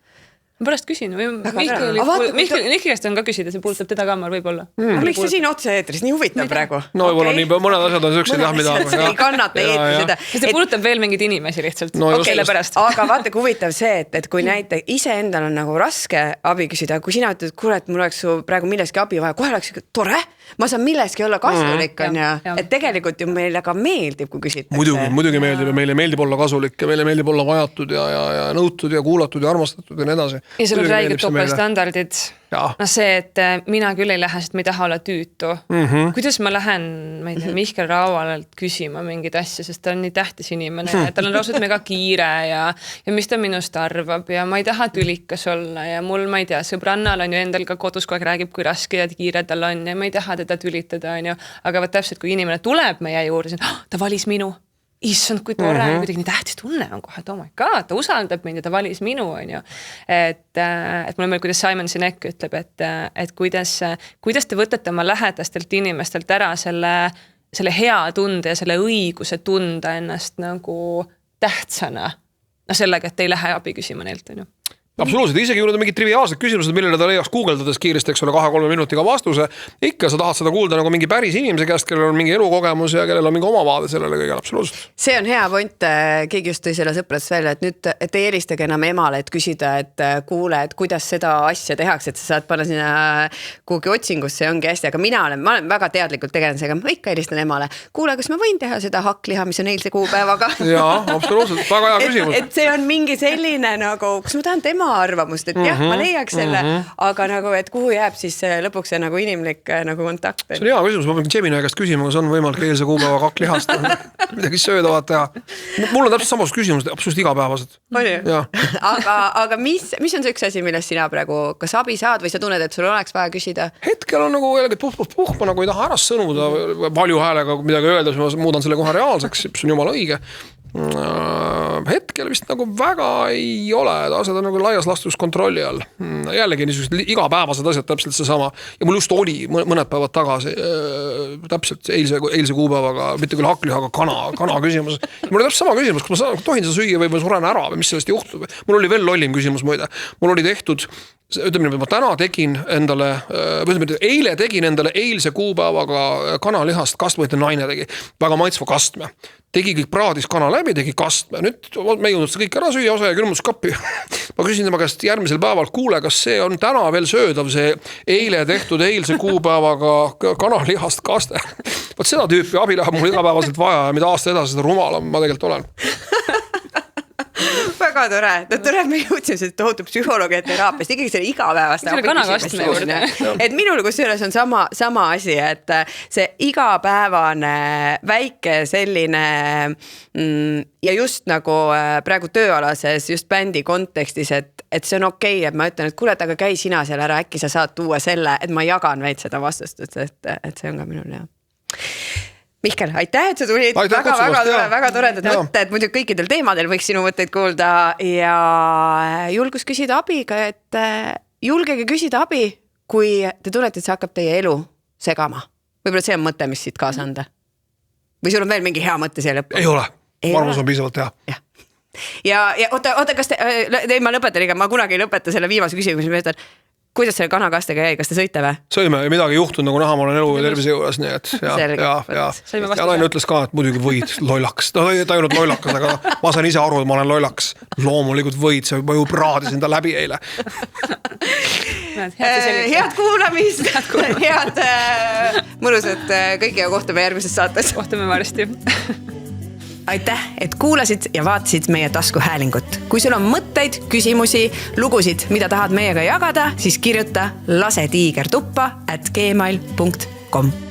Ma pärast küsin. Mihkli käest on ka küsida, see puudutab teda ka võib-olla. Miks sa siin otse eetris? Nii huvitav praegu. No võib-olla nii mõned asjad on sööksid mida. Ei kannata eetriseda. See puudutab veel mingeid inimesi lihtsalt. Aga vaata, kui huvitav see, et kui näite ise endal on nagu raske abi küsida, kui sina ütled, kuule, et mul oleks su praegu milleski abi vaja, kohe oleks tore, ma saan milleski olla kasulik, on ja. Et tegelikult ju meile ka meeldib, kui küsitakse. Muidugi meeldib ja meile meeldib olla kasulik ja meile meeldib olla vajatud ja nõutud ja kuulatud ja armastatud ja nii edasi. Ja sul on räiged topelstandardid. No see, et mina küll ei lähe, sest ma ei taha olla tüütu. Kuidas ma lähen, ma ei tea, Mihkel Raualalt küsima mingid asja, sest ta on nii tähtis inimene ja tal on lauselt mega kiire ja mis ta minust arvab ja ma ei taha tülikas olla ja mul, ma ei tea, sõbrannal on ju endal ka kodus kogu aeg räägib, kui raske ja kiire tal on ja ma ei taha teda tülitada, on ju. Aga võt täpselt, kui inimene tuleb meie juurde, ta valis minu. Issand, kui tore, kuidagi nii tähtis tunne on kohe, et oh my god, ta usaldab mind ja ta valis minu, on ju. Et mulle meil, kuidas Simon Sinek ütleb, et kuidas te võtate oma lähedastelt inimestelt ära selle hea tunde ja selle õiguse tunda ennast nagu tähtsana. No sellega, et ei lähe abi küsima neilt, on ju. Absoluutselt, isegi juurde mingid triviaalsed küsimused, millele ta leiaks guugeldades kiiresti, eks ole, 2-3 minutiga vastuse. Ikka sa tahad seda kuulda nagu mingi päris inimese käest, kellel on mingi elukogemus ja kellel on mingi omavaade sellele kõigele, absoluutselt. See on hea point, keegi just tõi selle sõpradest välja, et nüüd et ei helistage enam emale, et küsida, et kuule, et kuidas seda asja tehakse, et sa saad panna sinna kuhugi otsingusse ja ongi hästi, aga ma olen väga teadlikult tegelen seega, ma ikka helistan emale. Kuule, kas ma võin teha seda hakkliha, mis on eilse kuupäevaga? Jaa, absoluutselt, väga hea küsimus. Et see on mingi selline nagu, kus ma tahan tema arvamust, et jah, ma leiaks selle, aga nagu, et kuhu jääb siis lõpuks see nagu inimlik nagu kontakt. See on hea küsimus, ma pean Gemini käest küsima, kas on võimalik eilse kuupäeva kakklihast midagi söödavat teha. Mul on täpselt samas küsimus, absoluutselt igapäevased. Aga mis on see üks asi, millest sina praegu kas abi saad või sa tunned, et sul oleks vaja küsida? Hetkel on nagu jällegi ma nagu ei taha ära sõnuda valju häälega midagi öelda, siis ma muudan selle kohe reaalseks, see on jumala õige. Hetkel vist nagu väga ei ole, asjad on nagu laias lastus kontrolli all. Jällegi niisugused igapäevased asjad täpselt see sama. Ja mul just oli mõned päevad tagasi täpselt eilse kuupäevaga, mitte küll hakkliha, aga kana küsimus. Ja mul oli täpselt sama küsimus, kas ma tohin seda süüa või ma suren ära või mis sellest juhtub. Mul oli veel lollim küsimus muide. Mul oli tehtud, ütleme, ma täna tegin endale, eile tegin endale eilse kuupäevaga kanalihast kastme, et naine tegi väga maitsva kastme. Tegi kõik praadis kana läbi, tegi kastme. Nüüd me jõudnud see kõik ära süüa osa ja külmutuskappi. Ma küsin tema käest järgmisel päeval, kuule, kas see on täna veel söödav, see eile tehtud eilse kuupäevaga kanalihast kaste. Vaat seda tüüpi abi läheb mul igapäevaselt vaja ja mida aasta edasi seda rumalam ma tegelikult olen. Väga tore. Tore, et me jõudsime see tohutu psühholoogia teraapiast, ikkagi selle igapäevast. Et minul kusjuures on sama asi, et see igapäevane väike selline ja just nagu praegu tööalases just bändi kontekstis, et see on okei, et ma ütlen, et kuule, aga käi sina seal ära, äkki sa saad tuua selle, et ma jagan veid seda vastust, et see on ka minul hea. Mihkel, aitäh, et sa tulid. Väga toredad mõtted, muidu kõikidel teemadel võiks sinu mõtteid kuulda ja julgus küsida abiga, et julgege küsida abi, kui te tunnete, et see hakkab teie elu segama. Võib-olla see on mõte, mis siit kaasa anda. Või sul on veel mingi hea mõte siia lõppu? Ei ole, ma arvan, see on piisavalt hea. Ja oota, kas ma lõpetan, ma kunagi ei lõpeta selle viimase küsimus, mis mõtlen, kuidas selle kanakastega jäi, kas te sõite või? Sõime ja midagi juhtunud, nagu näha, ma olen elu ja tervise juures, nii et ja naine ütles ka, et muidugi võid lollakas. Ta ei olnud lollakas, aga ma sain ise aru, et ma olen lollakas. Loomulikult võid, ma ju praadisin ta läbi eile. Head kuulamist, head mõnusat kõike ja kohtame järgmises saates. Kohtame varsti. Aitäh, et kuulasid ja vaatasid meie taskuhäälingut. Kui sul on mõtteid, küsimusi, lugusid, mida tahad meiega jagada, siis kirjuta lasetiigertuppa@gmail.com.